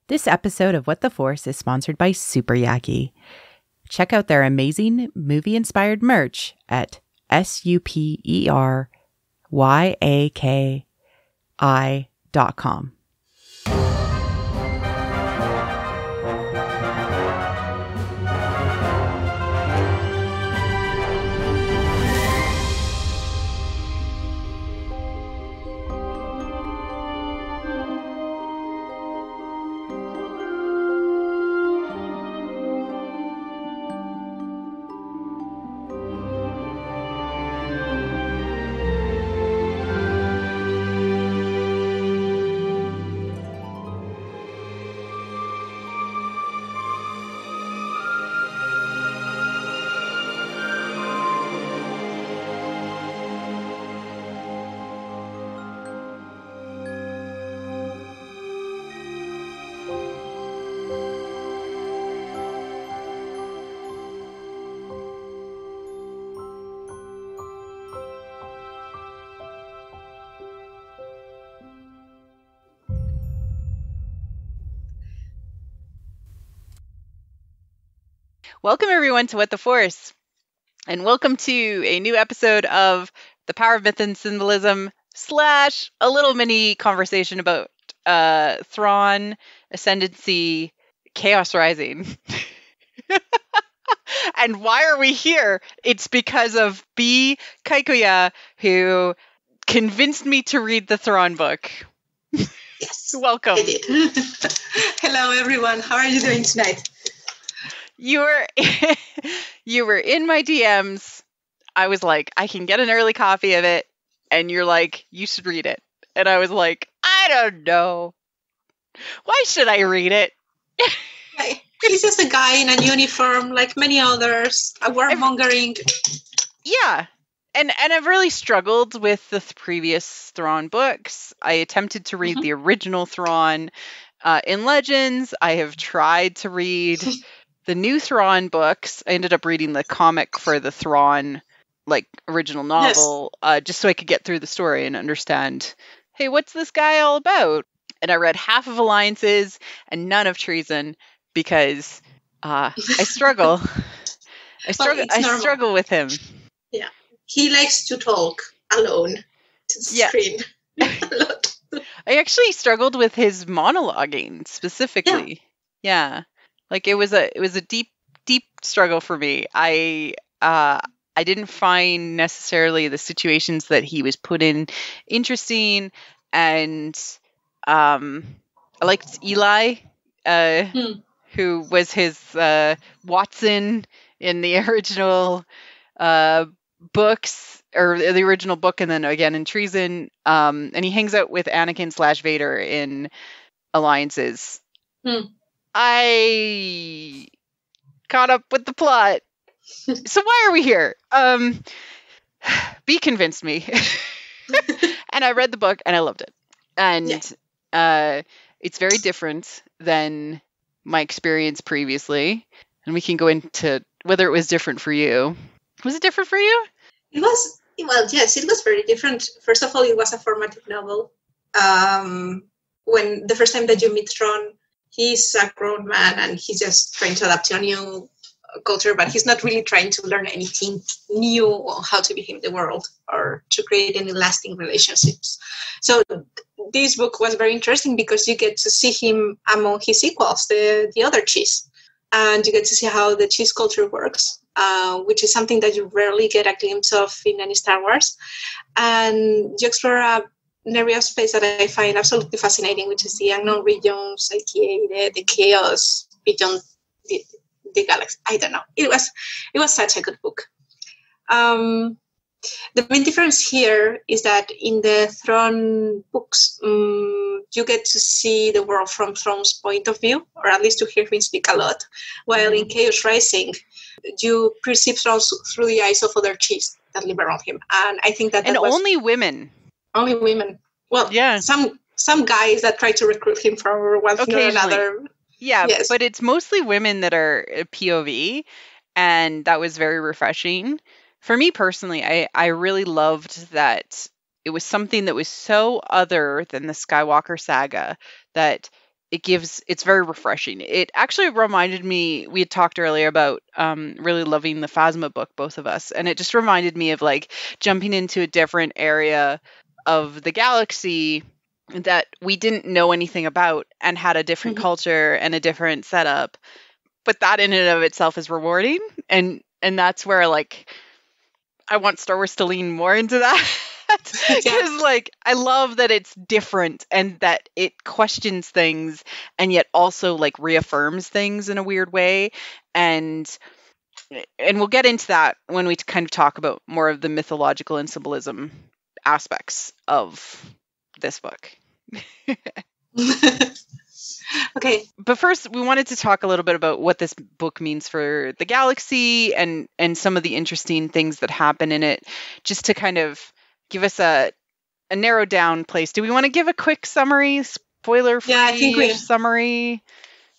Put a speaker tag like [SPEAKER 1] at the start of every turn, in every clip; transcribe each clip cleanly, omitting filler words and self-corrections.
[SPEAKER 1] This episode of What the Force is sponsored by Super Yaki. Check out their amazing movie-inspired merch at superyaki.com. Welcome, everyone, to What the Force, and welcome to a new episode of The Power of Myth and Symbolism / a little mini conversation about Thrawn Ascendancy Chaos Rising. And why are we here? It's because of B. Caicoya, who convinced me to read the Thrawn book.
[SPEAKER 2] Yes,
[SPEAKER 1] welcome.
[SPEAKER 2] I did. Hello, everyone. How are you doing tonight?
[SPEAKER 1] You were in my DMs. I was like, I can get an early copy of it. And you're like, you should read it. And I was like, I don't know. Why should I read it?
[SPEAKER 2] He's just a guy in a uniform like many others, a warmongering.
[SPEAKER 1] Yeah. And I've really struggled with the previous Thrawn books. I attempted to read the original Thrawn in Legends. I have tried to read the new Thrawn books. I ended up reading the comic for the Thrawn, original novel, just so I could get through the story and understand, hey, what's this guy all about? And I read half of Alliances and none of Treason because I struggle. I struggle with him.
[SPEAKER 2] Yeah, he likes to talk alone to the screen a lot.
[SPEAKER 1] I actually struggled with his monologuing specifically. Yeah. It was a deep struggle for me. I didn't find necessarily the situations that he was put in interesting, and I liked Eli, who was his Watson in the original books, or the original book, and then again in Treason. And he hangs out with Anakin / Vader in Alliances. I caught up with the plot. So why are we here? B convinced me. And I read the book and I loved it. And it's very different than my experience previously. And we can go into whether it was different for you. Was it different for you?
[SPEAKER 2] It was, yes, it was very different. First of all, it was a formative novel. When the first time that you meet Thrawn, he's a grown man and he's just trying to adapt to a new culture, but he's not really trying to learn anything new on how to behave in the world or to create any lasting relationships. So this book was very interesting because you get to see him among his equals, the other Chiss, and you get to see how the Chiss culture works, which is something that you rarely get a glimpse of in any Star Wars. And you explore an area of space that I find absolutely fascinating, which is the unknown regions, aka the chaos beyond the galaxy. I don't know. It was such a good book. The main difference here is that in the Thrawn books, you get to see the world from Thrawn's point of view, or at least to hear him speak a lot, while in Chaos Rising, you perceive Thrawn through the eyes of other Chiss that live around him. And I think that
[SPEAKER 1] only women.
[SPEAKER 2] Only women. Well, some guys that try to recruit him from one thing or another.
[SPEAKER 1] Yeah, yes. But it's mostly women that are POV, and that was very refreshing. For me personally, I really loved that it was something that was so other than the Skywalker saga that it's very refreshing. It actually reminded me, we had talked earlier about really loving the Phasma book, both of us, and it just reminded me of like jumping into a different area of the galaxy that we didn't know anything about and had a different culture and a different setup. But that in and of itself is rewarding, and that's where like I want Star Wars to lean more into that. Because like I love that it's different and that it questions things and yet also like reaffirms things in a weird way, and we'll get into that when we kind of talk about more of the mythological and symbolism aspects of this book.
[SPEAKER 2] Okay.
[SPEAKER 1] But first, we wanted to talk a little bit about what this book means for the galaxy and some of the interesting things that happen in it, just to kind of give us a narrowed down place. Do we want to give a quick summary, spoiler-free summary?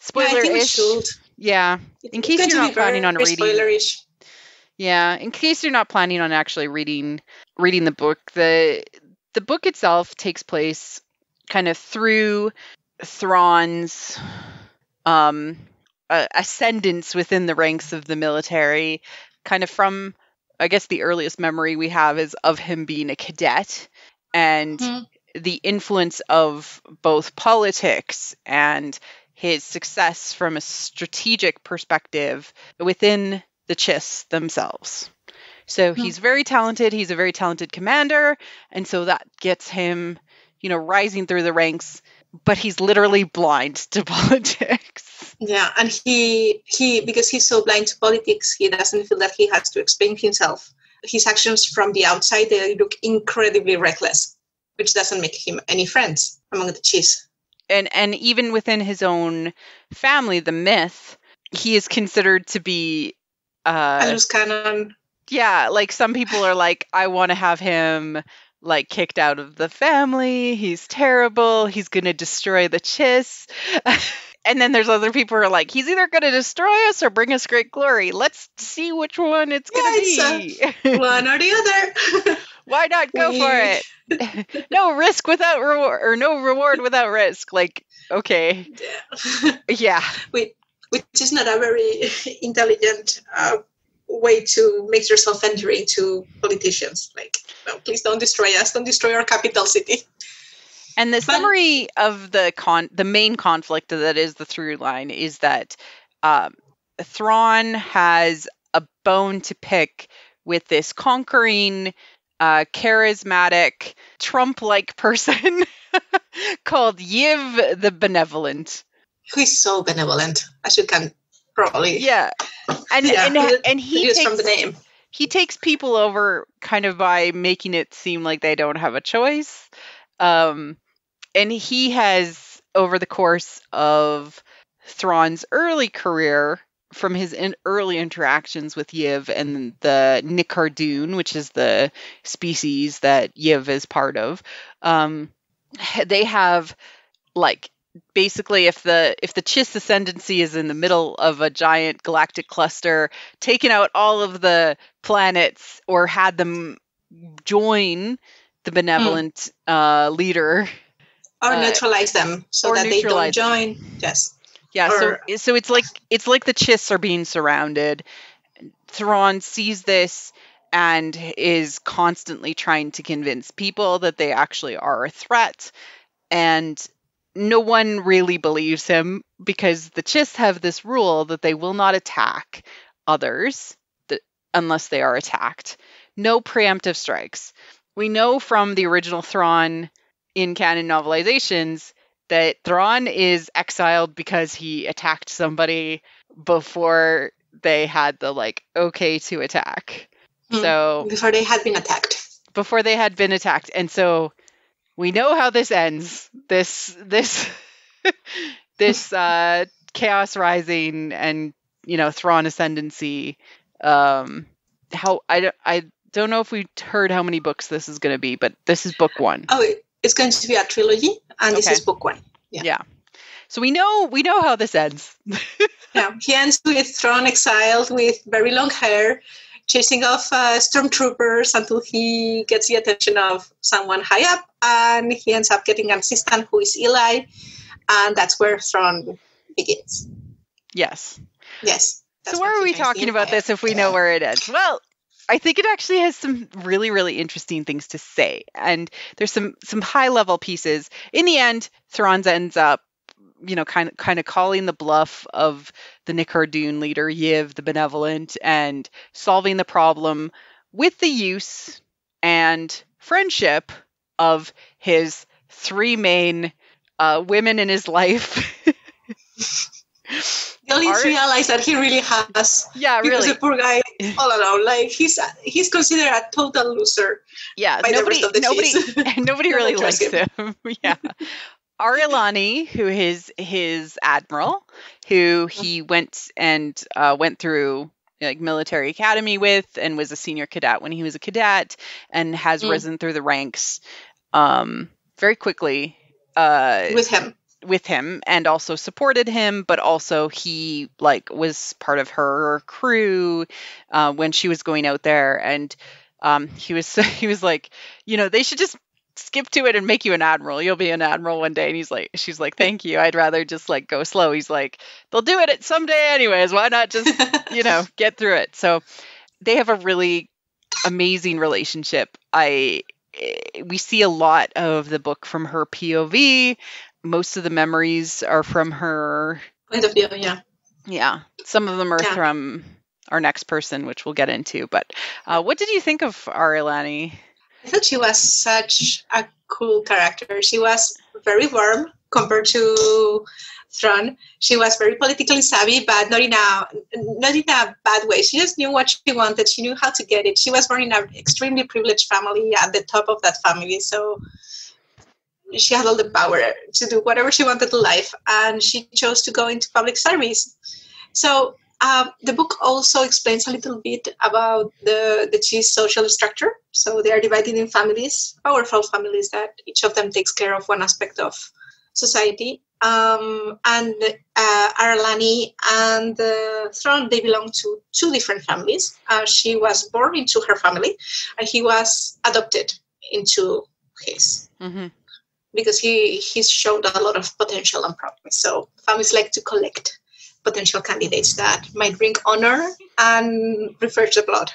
[SPEAKER 1] Spoiler-ish?
[SPEAKER 2] Yeah, I think we should.
[SPEAKER 1] Yeah, in case you're not planning on reading.
[SPEAKER 2] Spoilerish.
[SPEAKER 1] Yeah, in case you're not planning on actually reading the book, the book itself takes place kind of through Thrawn's ascendance within the ranks of the military, kind of from, I guess the earliest memory we have is of him being a cadet, and the influence of both politics and his success from a strategic perspective within the Chiss themselves. So he's very talented. He's a very talented commander. And so that gets him, rising through the ranks, but he's literally blind to politics.
[SPEAKER 2] Yeah, and he because he's so blind to politics, he doesn't feel that he has to explain himself. His actions from the outside, they look incredibly reckless, which doesn't make him any friends among the Chiss.
[SPEAKER 1] And even within his own family, the Mitth, he is considered to be
[SPEAKER 2] a loose cannon.
[SPEAKER 1] Yeah, like some people are like, I want to have him like kicked out of the family. He's terrible. He's going to destroy the Chiss. And then there's other people who are like, he's either going to destroy us or bring us great glory. Let's see which one it's going to be.
[SPEAKER 2] One or the other.
[SPEAKER 1] Why not go for it? No risk without reward, or no reward without risk. Like, okay. Yeah.
[SPEAKER 2] Which is not a very intelligent way to make yourself endearing to politicians. Like, well, please don't destroy us. Don't destroy our capital city.
[SPEAKER 1] And the summary of the main conflict that is the through line is that Thrawn has a bone to pick with this conquering, charismatic, Trump-like person called Yiv the Benevolent.
[SPEAKER 2] Who is so benevolent, as you can probably.
[SPEAKER 1] Yeah, and he takes,
[SPEAKER 2] from the name.
[SPEAKER 1] He takes people over kind of by making it seem like they don't have a choice. And he has, over the course of Thrawn's early career, from his early interactions with Yiv and the Nicardoon, which is the species that Yiv is part of, they have, like, basically if the Chiss Ascendancy is in the middle of a giant galactic cluster, taken out all of the planets or had them join the benevolent leader.
[SPEAKER 2] Or neutralize them so that they don't join. Yes.
[SPEAKER 1] Yeah, so it's like the Chiss are being surrounded. Thrawn sees this and is constantly trying to convince people that they actually are a threat. And no one really believes him because the Chiss have this rule that they will not attack others unless they are attacked. No preemptive strikes. We know from the original Thrawn in canon novelizations that Thrawn is exiled because he attacked somebody before they had the okay to attack. So
[SPEAKER 2] before they had been attacked. And so we know how this ends. This chaos rising and Thrawn Ascendancy. How I don't know if we heard how many books this is going to be, but this is book 1. Oh, it's going to be a trilogy, and this is book 1.
[SPEAKER 1] Yeah. So we know how this ends.
[SPEAKER 2] Yeah, he ends with Thrawn exiled with very long hair, chasing off stormtroopers until he gets the attention of someone high up, and he ends up getting an assistant who is Eli, And that's where Thrawn begins.
[SPEAKER 1] Yes.
[SPEAKER 2] Yes.
[SPEAKER 1] So why are we talking about this if we know where it ends? Well, I think it actually has some really, really interesting things to say. And there's some high-level pieces. In the end, Thrawn ends up, kind of calling the bluff of the Nicardoon leader, Yiv the Benevolent, and solving the problem with the use and friendship of his three main women in his life.
[SPEAKER 2] The only three allies that he really has.
[SPEAKER 1] Yeah,
[SPEAKER 2] because
[SPEAKER 1] really.
[SPEAKER 2] The poor guy all alone. Like he's considered a total loser.
[SPEAKER 1] Yeah,
[SPEAKER 2] by the rest of the
[SPEAKER 1] nobody really likes him. Yeah. Arialani, who is his admiral, who he went through military academy with and was a senior cadet when he was a cadet and has risen through the ranks very quickly with him and also supported him, but also he was part of her crew when she was going out there, and he was like, they should just skip to it and make you an admiral. You'll be an admiral one day. And she's like, thank you. I'd rather just go slow. He's like, they'll do it someday anyways. Why not just, get through it? So they have a really amazing relationship. We see a lot of the book from her POV. Most of the memories are from her
[SPEAKER 2] point of view. Yeah.
[SPEAKER 1] Yeah. Some of them are from our next person, which we'll get into. But what did you think of Arialani?
[SPEAKER 2] I thought she was such a cool character. She was very warm compared to Thrawn. She was very politically savvy, but not in a bad way. She just knew what she wanted. She knew how to get it. She was born in an extremely privileged family at the top of that family. So she had all the power to do whatever she wanted in life. And she chose to go into public service. So the book also explains a little bit about the Chi's social structure. So they are divided in families, powerful families that each of them takes care of one aspect of society. And Arialani and Thrawn, they belong to two different families. She was born into her family, and he was adopted into his. Mm-hmm. Because he's showed a lot of potential and promise. So families like to collect potential candidates that might bring honor and refresh the blood.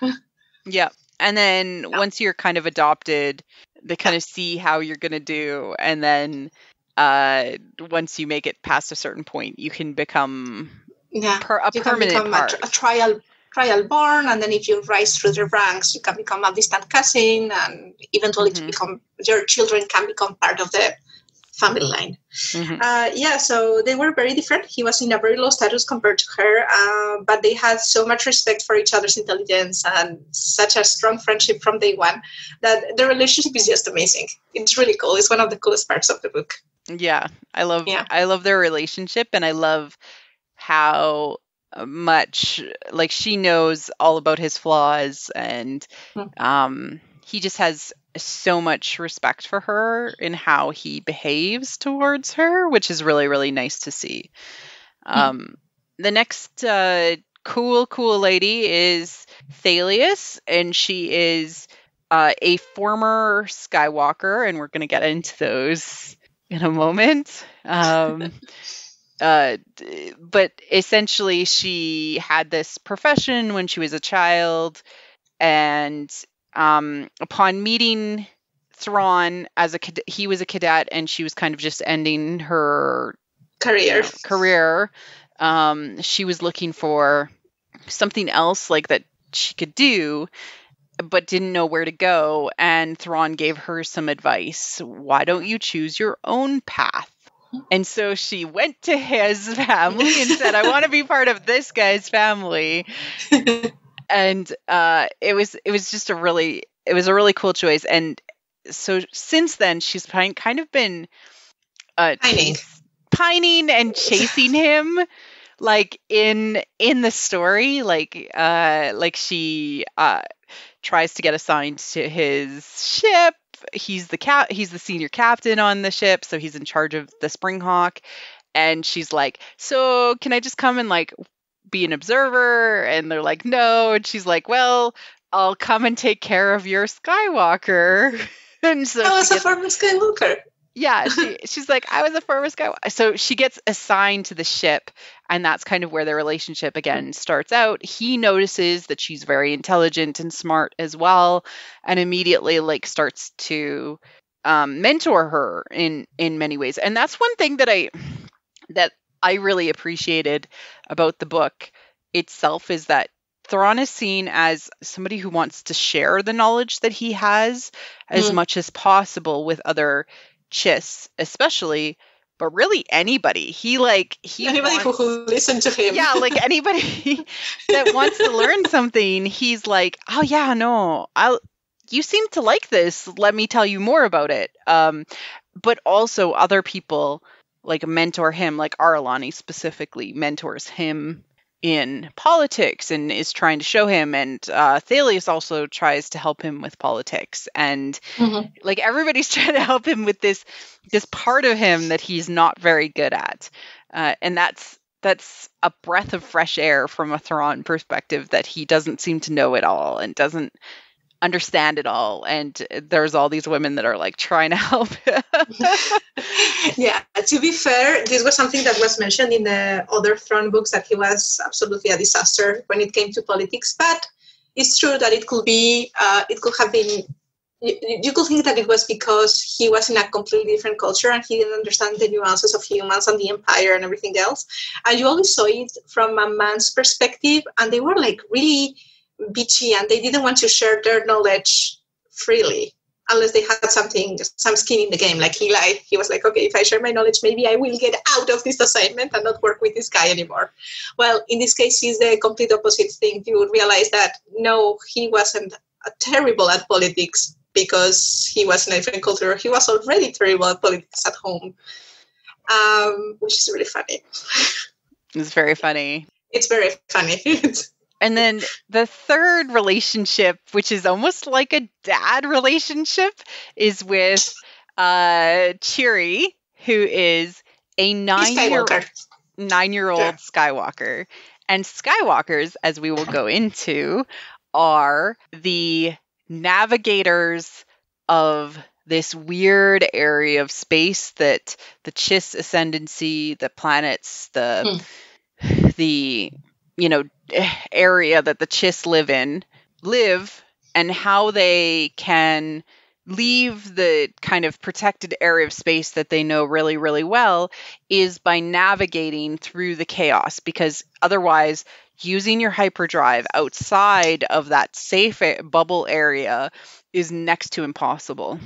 [SPEAKER 1] Yeah. And then once you're kind of adopted, they kind of see how you're going to do. And then once you make it past a certain point, you can become a permanent part.
[SPEAKER 2] A trial born. And then if you rise through the ranks, you can become a distant cousin. And eventually your children can become part of the family line. Mm-hmm. So they were very different. He was in a very low status compared to her, but they had so much respect for each other's intelligence and such a strong friendship from day one that the relationship is just amazing. It's really cool. It's one of the coolest parts of the book.
[SPEAKER 1] Yeah, I love their relationship, and I love how much she knows all about his flaws, and he just has so much respect for her in how he behaves towards her, which is really, really nice to see. The next cool lady is Thalius, and she is a former Skywalker, and we're going to get into those in a moment. But essentially she had this profession when she was a child, and upon meeting Thrawn he was a cadet, and she was kind of just ending her career. She was looking for something else that she could do, but didn't know where to go. And Thrawn gave her some advice. Why don't you choose your own path? And so she went to his family and said, I want to be part of this guy's family. And it was just a really cool choice. And so since then, she's kind of been pining and chasing him, in the story, she tries to get assigned to his ship. He's the senior captain on the ship, so he's in charge of the Springhawk. And she's like, so can I just come and be an observer? And they're like, no. And she's like, well, I'll come and take care of your Skywalker. And so
[SPEAKER 2] I was a former Skywalker.
[SPEAKER 1] Yeah, she's like, I was a former Skywalker. So she gets assigned to the ship, and that's kind of where their relationship again starts out. He notices that she's very intelligent and smart as well, and immediately like starts to mentor her in many ways. And that's one thing that I really appreciated about the book itself, is that Thrawn is seen as somebody who wants to share the knowledge that he has as much as possible with other Chiss, especially, but really anybody. Anybody
[SPEAKER 2] who will listen to him.
[SPEAKER 1] Yeah, like anybody that wants to learn something, he's like, oh yeah, no, you seem to like this. Let me tell you more about it. But also other people like mentor him, like Aralani specifically mentors him in politics and is trying to show him, and Thalius also tries to help him with politics, and like everybody's trying to help him with this part of him that he's not very good at, and that's a breath of fresh air from a Thrawn perspective, that he doesn't seem to know it all and doesn't understand it all, and there's all these women that are like trying to help him.
[SPEAKER 2] Yeah, to be fair, this was something that was mentioned in the other Thrawn books, that he was absolutely a disaster when it came to politics, but it's true that it could have been, you could think that it was because he was in a completely different culture and he didn't understand the nuances of humans and the Empire and everything else, and you always saw it from a man's perspective, and they were like really bitchy, and they didn't want to share their knowledge freely unless they had some skin in the game. Like he was like, okay, if I share my knowledge, maybe I will get out of this assignment and not work with this guy anymore. Well, in this case, it's the complete opposite thing. You would realize that no, he wasn't terrible at politics because he was in a different culture. He was already terrible at politics at home, which is really funny.
[SPEAKER 1] It's very funny.
[SPEAKER 2] It's very funny.
[SPEAKER 1] And then the third relationship, which is almost like a dad relationship, is with Cheery, who is a 9-year-old Skywalker. And Skywalkers, as we will go into, are the navigators of this weird area of space that the Chiss Ascendancy, the planets, the area that the Chiss live, and how they can leave the kind of protected area of space that they know really, really well is by navigating through the chaos, because otherwise using your hyperdrive outside of that safe bubble area is next to impossible.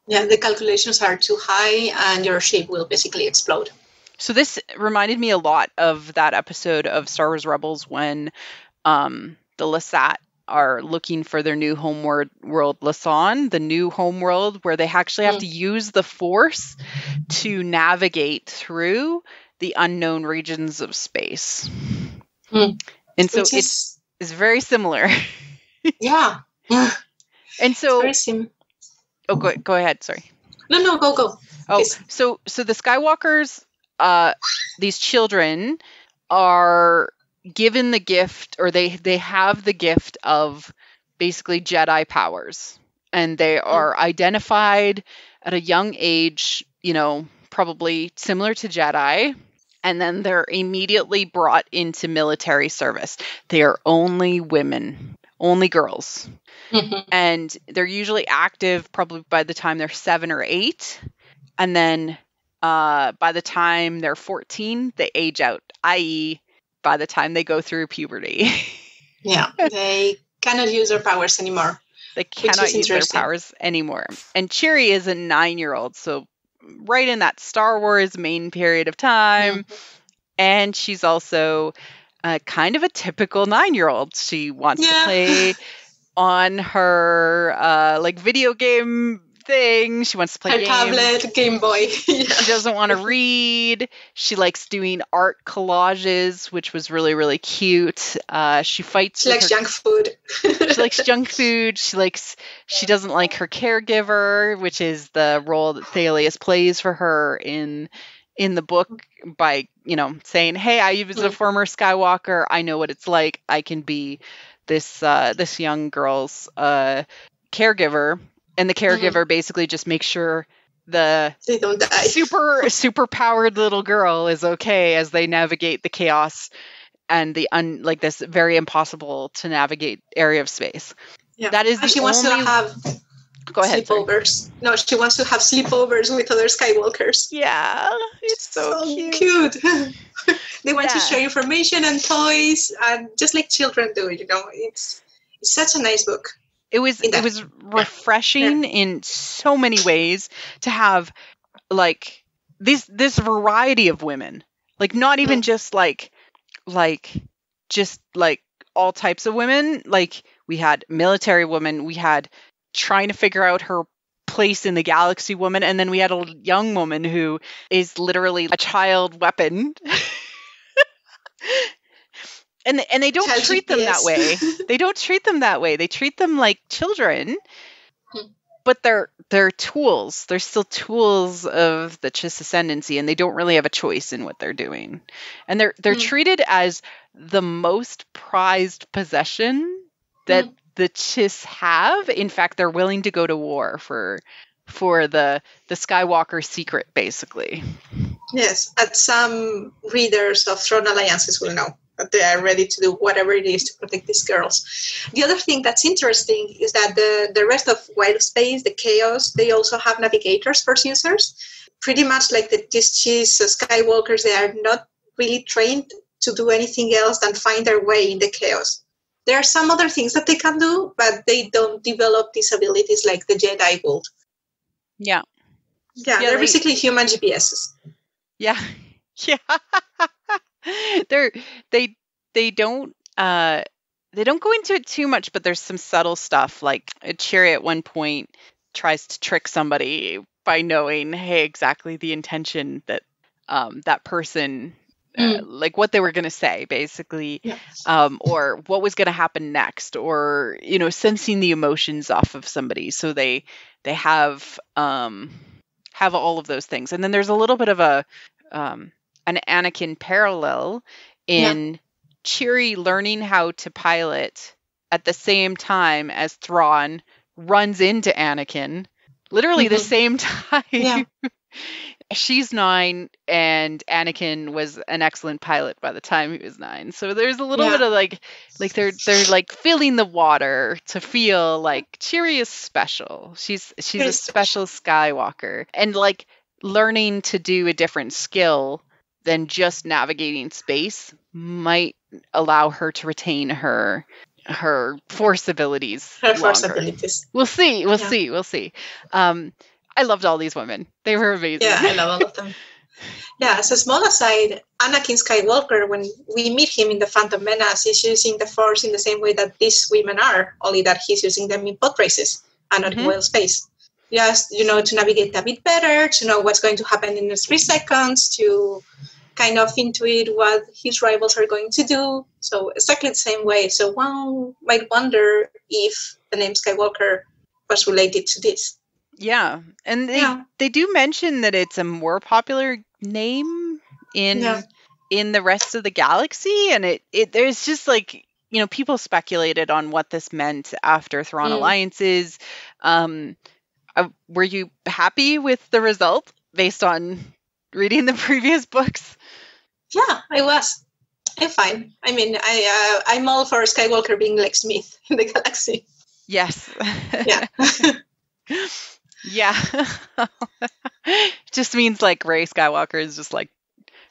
[SPEAKER 2] Yeah, the calculations are too high and your ship will basically explode.
[SPEAKER 1] So this reminded me a lot of that episode of Star Wars Rebels when the Lasat are looking for their new homeworld, Lasan, the new homeworld, where they actually have to use the Force to navigate through the unknown regions of space. And so it's very similar.
[SPEAKER 2] Yeah.
[SPEAKER 1] And so...
[SPEAKER 2] Oh,
[SPEAKER 1] go ahead. Sorry.
[SPEAKER 2] No, go.
[SPEAKER 1] Oh, please. So the Skywalkers... these children are given the gift, or they have the gift of basically Jedi powers, and they are identified at a young age, probably similar to Jedi, and then they're immediately brought into military service. They are only women, only girls, and they're usually active probably by the time they're 7 or 8, and then by the time they're 14, they age out, i.e., by the time they go through puberty.
[SPEAKER 2] Yeah, they cannot use their powers anymore.
[SPEAKER 1] They cannot use their powers anymore. And Cheery is a 9-year-old, so right in that Star Wars main period of time. And she's also kind of a typical 9-year-old. She wants to play on her video game thing. She wants to play games.
[SPEAKER 2] Tablet, Game Boy.
[SPEAKER 1] She doesn't want to read. She likes doing art collages, which was really, really cute. She fights.
[SPEAKER 2] She likes junk food.
[SPEAKER 1] She likes junk food. She doesn't like her caregiver, which is the role that Thalius plays for her in the book by, saying, "Hey, I was a former Skywalker. I know what it's like. I can be this young girl's caregiver." And the caregiver basically just makes sure the
[SPEAKER 2] They don't die.
[SPEAKER 1] super powered little girl is okay as they navigate the chaos and the like this very impossible to navigate area of space.
[SPEAKER 2] Yeah.
[SPEAKER 1] That is
[SPEAKER 2] and she wants to have
[SPEAKER 1] Go ahead.
[SPEAKER 2] sleepovers. Sorry. No, she wants to have sleepovers with other Skywalkers.
[SPEAKER 1] Yeah, it's so
[SPEAKER 2] cute. They want to share information and toys, and just like children do. It's such a nice book.
[SPEAKER 1] It was refreshing in so many ways to have like this variety of women, like not even just like all types of women. Like we had military women, we had trying to figure out her place in the galaxy woman, and then we had a young woman who is literally a child weapon. And they don't treat them that way. They don't treat them that way. They treat them like children. But they're tools. They're still tools of the Chiss Ascendancy, and they don't really have a choice in what they're doing. And they're treated as the most prized possession that the Chiss have. In fact, they're willing to go to war for the Skywalker secret, basically.
[SPEAKER 2] Yes, and some readers of Thrawn Alliances will know that they are ready to do whatever it is to protect these girls. The other thing that's interesting is that the rest of Wild Space, the Chaos, they also have navigators for users. Pretty much like these Chiss Skywalkers, they are not really trained to do anything else than find their way in the Chaos. There are some other things that they can do, but they don't develop these abilities like the Jedi Gould.
[SPEAKER 1] Yeah.
[SPEAKER 2] Yeah, they're basically human GPSs.
[SPEAKER 1] Yeah. Yeah. They don't go into it too much, but there's some subtle stuff. Like Cherry at one point tries to trick somebody by knowing, hey, exactly the intention that that person like what they were going to say, basically, or what was going to happen next, or sensing the emotions off of somebody. So they have all of those things. And then there's a little bit of an Anakin parallel in Cheery learning how to pilot at the same time as Thrawn runs into Anakin, literally the same time. Yeah. She's 9 and Anakin was an excellent pilot by the time he was 9. So there's a little bit of like they're like filling the water to feel like Cheery is special. She's a special Skywalker, and like learning to do a different skill than just navigating space might allow her to retain her force abilities. We'll see. I loved all these women. They were amazing.
[SPEAKER 2] Yeah, I love all of them. Yeah, as a small aside, Anakin Skywalker, when we meet him in the Phantom Menace, he's using the Force in the same way that these women are, only that he's using them in pod races and not in wild space. Just, to navigate a bit better, to know what's going to happen in the 3 seconds, to kind of intuit what his rivals are going to do. So exactly the same way. So one might wonder if the name Skywalker was related to this.
[SPEAKER 1] Yeah, and they do mention that it's a more popular name in the rest of the galaxy, and it there's just like people speculated on what this meant after Thrawn Alliances. Were you happy with the result based on reading the previous books?
[SPEAKER 2] Yeah, I was. I'm fine. I mean, I'm all for Skywalker being like Mitth in the galaxy.
[SPEAKER 1] Yes.
[SPEAKER 2] Yeah.
[SPEAKER 1] Yeah. Just means like Rey Skywalker is just like,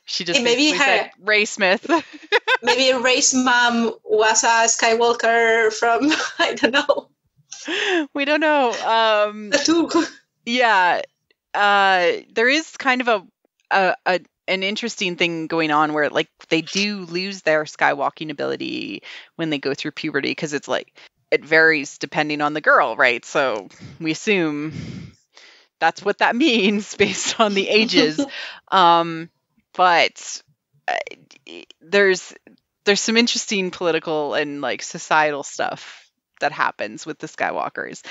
[SPEAKER 1] she just
[SPEAKER 2] maybe
[SPEAKER 1] said Rey Smith.
[SPEAKER 2] Maybe Rey's mom was a Skywalker from, I don't know.
[SPEAKER 1] We don't know. Yeah. There is kind of an interesting thing going on where like they do lose their skywalking ability when they go through puberty, because it's like it varies depending on the girl, right? So we assume that's what that means based on the ages. But there's some interesting political and like societal stuff that happens with the Skywalkers.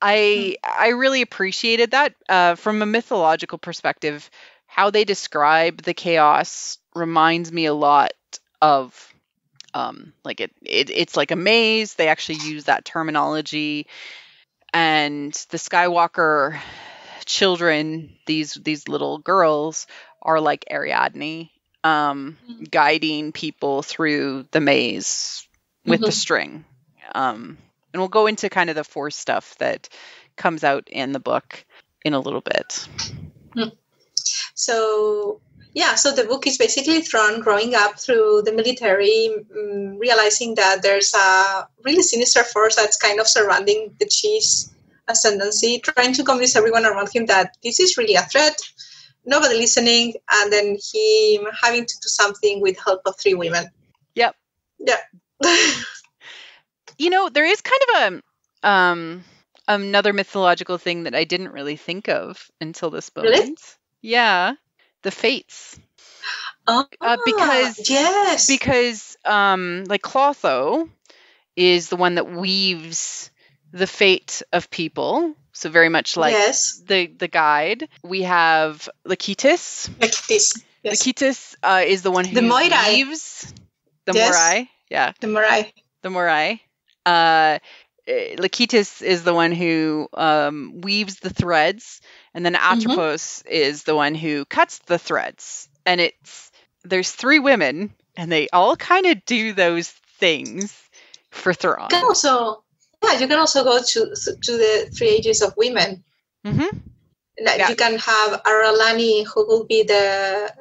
[SPEAKER 1] I really appreciated that from a mythological perspective. How they describe the chaos reminds me a lot of like it's like a maze. They actually use that terminology, and the Skywalker children, these little girls, are like Ariadne, guiding people through the maze with the string. And we'll go into kind of the Force stuff that comes out in the book in a little bit.
[SPEAKER 2] So the book is basically Thrawn growing up through the military, realizing that there's a really sinister force that's kind of surrounding the Cheese Ascendancy, trying to convince everyone around him that this is really a threat, nobody listening, and then him having to do something with help of 3 women.
[SPEAKER 1] Yep.
[SPEAKER 2] Yeah.
[SPEAKER 1] There is kind of another mythological thing that I didn't really think of until this moment.
[SPEAKER 2] Really?
[SPEAKER 1] Yeah. The Fates. Because like Clotho is the one that weaves the fate of people. So very much like the guide. We have Lachetis.
[SPEAKER 2] Yes.
[SPEAKER 1] Lachetis is the one who weaves the Morai. Yeah.
[SPEAKER 2] The Morai.
[SPEAKER 1] The Morai. Lachetis is the one who weaves the threads, and then Atropos is the one who cuts the threads. And there's 3 women, and they all kind of do those things for Thrawn.
[SPEAKER 2] You can also go to the 3 ages of women. Mm-hmm. You can have Aralani, who will be the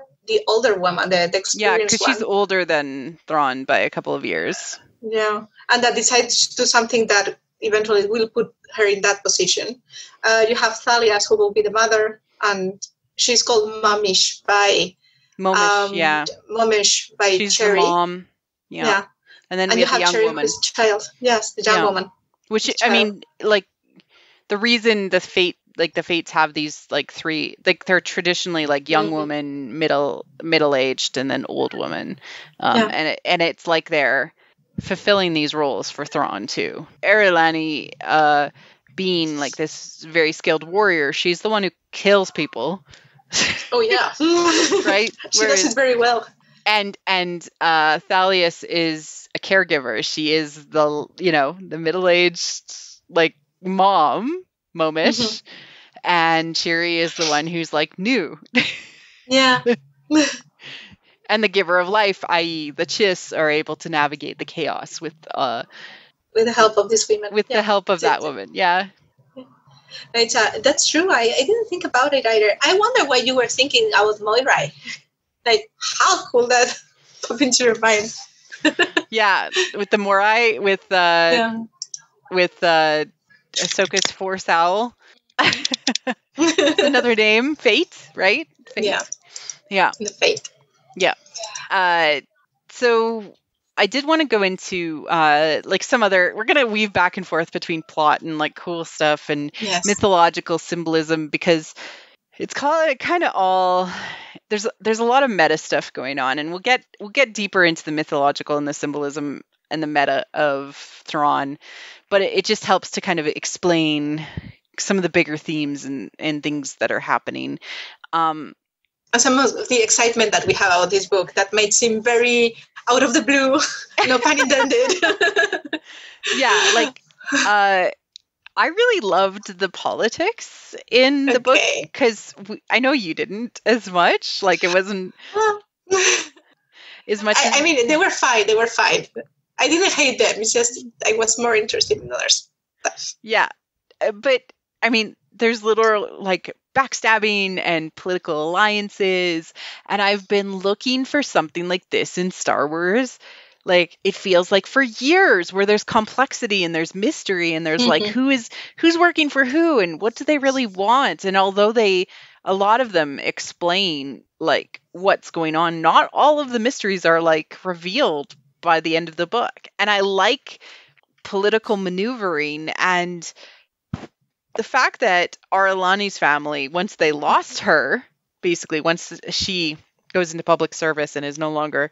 [SPEAKER 2] older woman, the experienced one.
[SPEAKER 1] Yeah, because she's older than Thrawn by a couple of years.
[SPEAKER 2] Yeah, and that decides to do something that eventually will put her in that position. You have Thalius, who will be the mother, and she's called Momish by
[SPEAKER 1] she's
[SPEAKER 2] Cherry.
[SPEAKER 1] The mom. Yeah. And then we have the young
[SPEAKER 2] Cherry,
[SPEAKER 1] woman.
[SPEAKER 2] Child. Yes, the young woman.
[SPEAKER 1] Which like the reason the Fates have these like 3, like they're traditionally like young woman, middle-aged, and then old woman. And it's like they're fulfilling these roles for Thrawn too. Aralani, being like this very skilled warrior, she's the one who kills people.
[SPEAKER 2] Oh yeah.
[SPEAKER 1] Right?
[SPEAKER 2] She does it very well.
[SPEAKER 1] And Thalius is a caregiver. She is the middle-aged like mom, Momish, and Cheery is the one who's like new.
[SPEAKER 2] Yeah.
[SPEAKER 1] And the giver of life, i.e. the Chiss, are able to navigate the chaos with the
[SPEAKER 2] help of this woman.
[SPEAKER 1] With the help of that woman, yeah.
[SPEAKER 2] That's true. I didn't think about it either. I wonder what you were thinking about Moirai. Like, how cool that pop into your mind.
[SPEAKER 1] Yeah, with the Morai, with Ahsoka's Force Owl. Another name, Fate, right? Fate. Yeah.
[SPEAKER 2] The Fate.
[SPEAKER 1] Yeah. So I did want to go into like some other, we're going to weave back and forth between plot and like cool stuff and mythological symbolism, because it's kind of all, there's a lot of meta stuff going on, and we'll get deeper into the mythological and the symbolism and the meta of Thrawn, but it just helps to kind of explain some of the bigger themes and things that are happening. And
[SPEAKER 2] some of the excitement that we have about this book that might seem very out of the blue, no pun intended.
[SPEAKER 1] Yeah, like I really loved the politics in the book, because I know you didn't as much. Like it wasn't as much.
[SPEAKER 2] I mean, they were fine. I didn't hate them. It's just I was more interested in other stuff.
[SPEAKER 1] Yeah, but I mean, there's literal like backstabbing and political alliances, and I've been looking for something like this in Star Wars. Like it feels like for years, where there's complexity and there's mystery and there's like who's working for who and what do they really want. And although a lot of them explain like what's going on, not all of the mysteries are like revealed by the end of the book. And I like political maneuvering, and the fact that Aralani's family, once they lost her, basically once she goes into public service and is no longer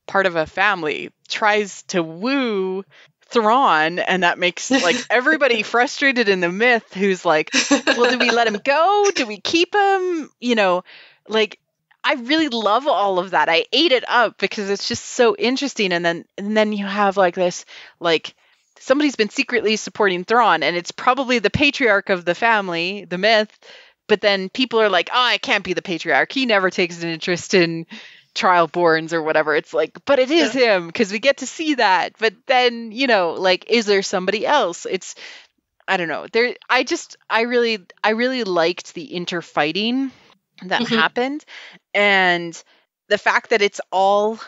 [SPEAKER 1] part of a family, tries to woo Thrawn, and that makes like everybody frustrated in the myth, who's like, well, do we let him go? Do we keep him? You know, like I really love all of that. I ate it up because it's just so interesting. And then you have like this, like somebody's been secretly supporting Thrawn, and it's probably the patriarch of the family, the myth, but then people are like, oh, it can't be the patriarch. He never takes an interest in trial-borns or whatever. It's like, but it is him, because we get to see that. But then, like, is there somebody else? It's, I don't know. I really liked the interfighting that happened, and the fact that it's all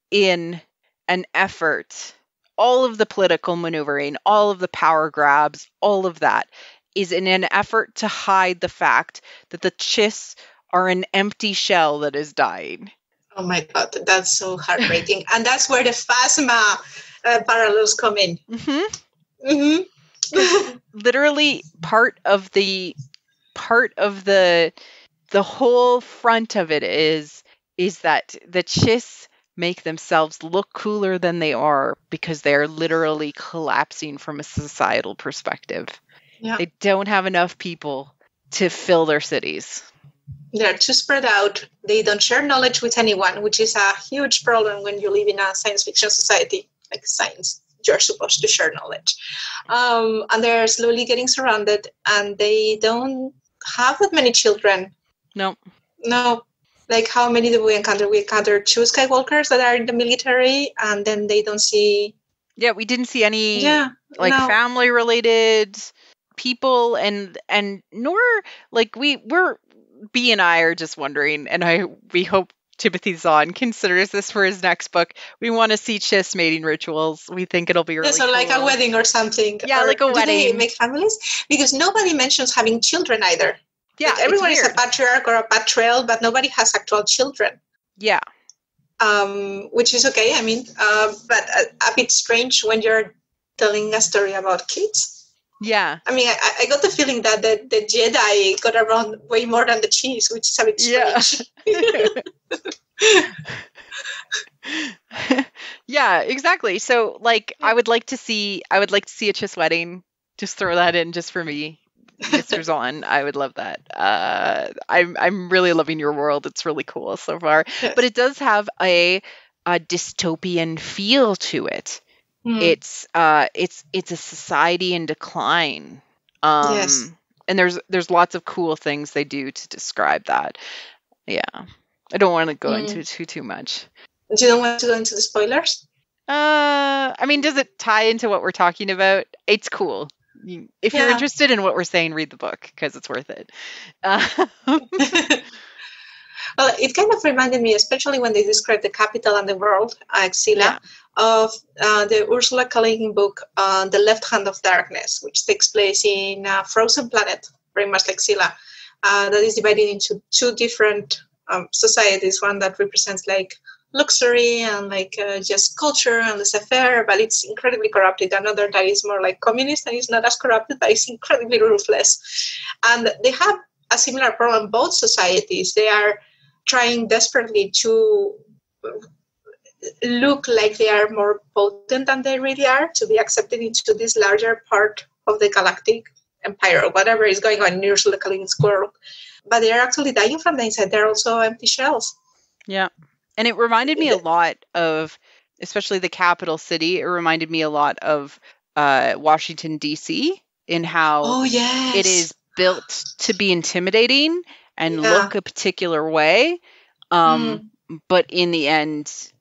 [SPEAKER 1] in an effort, all of the political maneuvering, all of the power grabs, all of that is in an effort to hide the fact that the Chiss are an empty shell that is dying.
[SPEAKER 2] Oh my God, that's so heartbreaking. And that's where the Phasma parallels come in.
[SPEAKER 1] Literally part of the whole front of it is that the Chiss make themselves look cooler than they are because they're literally collapsing from a societal perspective. Yeah. They don't have enough people to fill their cities.
[SPEAKER 2] They're too spread out. They don't share knowledge with anyone, which is a huge problem when you live in a science fiction society like science. You're supposed to share knowledge. And they're slowly getting surrounded, and they don't have that many children.
[SPEAKER 1] No.
[SPEAKER 2] Like, how many do we encounter? We encounter 2 Skywalkers that are in the military, and then they don't see...
[SPEAKER 1] Yeah, we didn't see any family-related people, and nor, like, we're... B and I are just wondering, and we hope Timothy Zahn considers this for his next book. We want to see Chiss mating rituals. We think it'll be really cool.
[SPEAKER 2] Like a wedding or something.
[SPEAKER 1] Yeah, like a wedding.
[SPEAKER 2] Do they make families? Because nobody mentions having children either. Yeah, like, everyone is a patriarch or a patriarch, but nobody has actual children.
[SPEAKER 1] Yeah.
[SPEAKER 2] Which is okay, I mean, but a bit strange when you're telling a story about kids.
[SPEAKER 1] Yeah.
[SPEAKER 2] I mean, I got the feeling that the Jedi got around way more than the Chiss, which is a bit strange.
[SPEAKER 1] Yeah. Yeah, exactly. So, like, I would like to see a Chiss wedding. Just throw that in just for me, Mr. Zahn. I would love that. I'm really loving your world. It's really cool so far. Yes. But it does have a dystopian feel to it. It's a society in decline. Yes. And there's lots of cool things they do to describe that. Yeah. I don't want to go into too much.
[SPEAKER 2] You don't want to go into the spoilers?
[SPEAKER 1] I mean, does it tie into what we're talking about? It's cool. If you're interested in what we're saying, read the book, because it's worth it.
[SPEAKER 2] Well, it kind of reminded me, especially when they describe the capital and the world, Xila, of the Ursula K. Le Guin book, The Left Hand of Darkness, which takes place in a frozen planet, very much like Xila, that is divided into 2 different societies, one that represents like luxury and like just culture and laissez-faire, but it's incredibly corrupted. Another that is more like communist and is not as corrupted, but it's incredibly ruthless. And they have a similar problem, both societies. They are trying desperately to look like they are more potent than they really are, to be accepted into this larger part of the galactic empire or whatever is going on in Ursula K. Le Guin's world. But they are actually dying from the inside. They're also empty shells.
[SPEAKER 1] Yeah. And it reminded me a lot of, especially the capital city, it reminded me a lot of Washington, D.C. in how it is built to be intimidating and look a particular way. But in the end,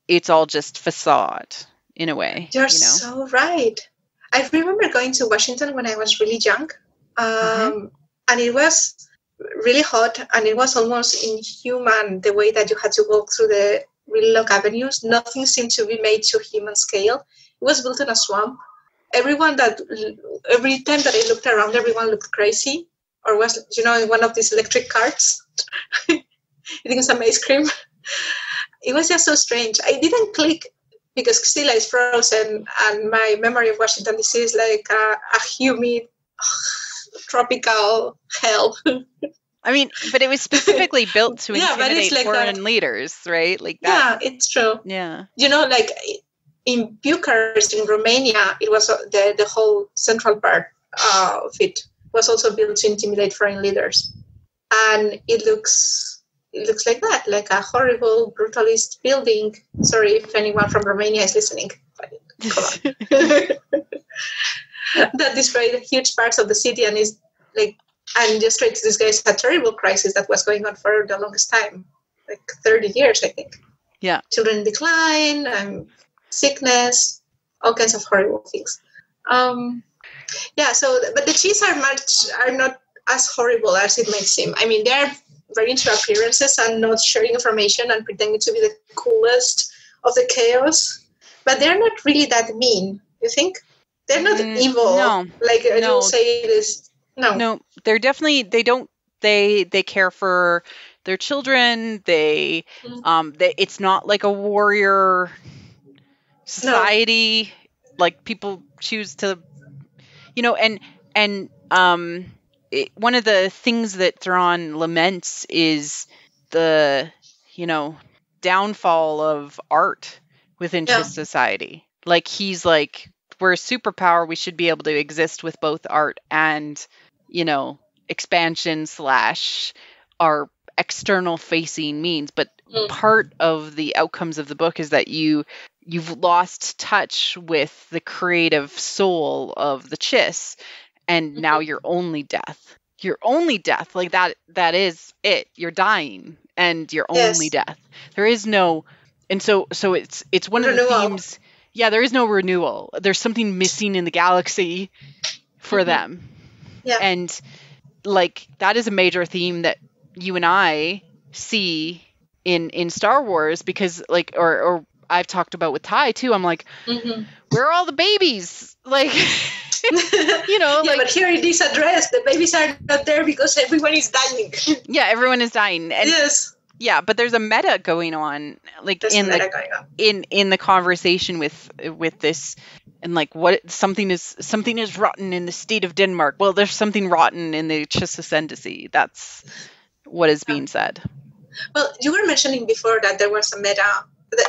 [SPEAKER 1] it's all just facade in a way.
[SPEAKER 2] You're so right. I remember going to Washington when I was really young. And it was really hot, and it was almost inhuman the way that you had to walk through the really long avenues. Nothing seemed to be made to human scale. It was built in a swamp. Every time that I looked around, everyone looked crazy, or was, in one of these electric carts, eating some ice cream. It was just so strange. I didn't click because Xila is frozen, and my memory of Washington D.C. is like a humid, tropical hell.
[SPEAKER 1] I mean, but it was specifically built to intimidate foreign leaders, right? Like that.
[SPEAKER 2] Yeah, it's true.
[SPEAKER 1] Yeah.
[SPEAKER 2] Like in Bucharest, in Romania, it was the whole central part of it was also built to intimidate foreign leaders. And it looks like that, like a horrible, brutalist building. Sorry if anyone from Romania is listening. Come on. That destroyed huge parts of the city and is like and just try to disguise a terrible crisis that was going on for the longest time, like 30 years, I think.
[SPEAKER 1] Yeah.
[SPEAKER 2] Children in decline, sickness, all kinds of horrible things. But the cheese are not as horrible as it might seem. I mean, they're very into appearances and not sharing information and pretending to be the coolest of the chaos. But they're not really that mean, you think? They're not evil.
[SPEAKER 1] No.
[SPEAKER 2] Like you'll say it is.
[SPEAKER 1] No, they're definitely, they care for their children. It's not like a warrior society. Like people choose to, one of the things that Thrawn laments is the, downfall of art within Chiss society. Like he's like, we're a superpower. We should be able to exist with both art and, expansion / our external facing means. But part of the outcomes of the book is that you've lost touch with the creative soul of the Chiss, and now you're only death. You're only death. Like that is it. You're dying and you're only death. There is no, and so it's one of the themes. Yeah, there is no renewal. There's something missing in the galaxy for them. Yeah. And like that is a major theme that you and I see in Star Wars, because like or I've talked about with Ty too. I'm like, where are all the babies? Like
[SPEAKER 2] but here in this address, the babies are not there because everyone is dying. Yeah,
[SPEAKER 1] everyone is dying. And yes. Yeah, but there's a meta going on, like there's in the conversation with this, and like what something is rotten in the state of Denmark. Well, there's something rotten in the Îyâxe Ascendancy. That's what is being said.
[SPEAKER 2] Well, you were mentioning before that there was a meta.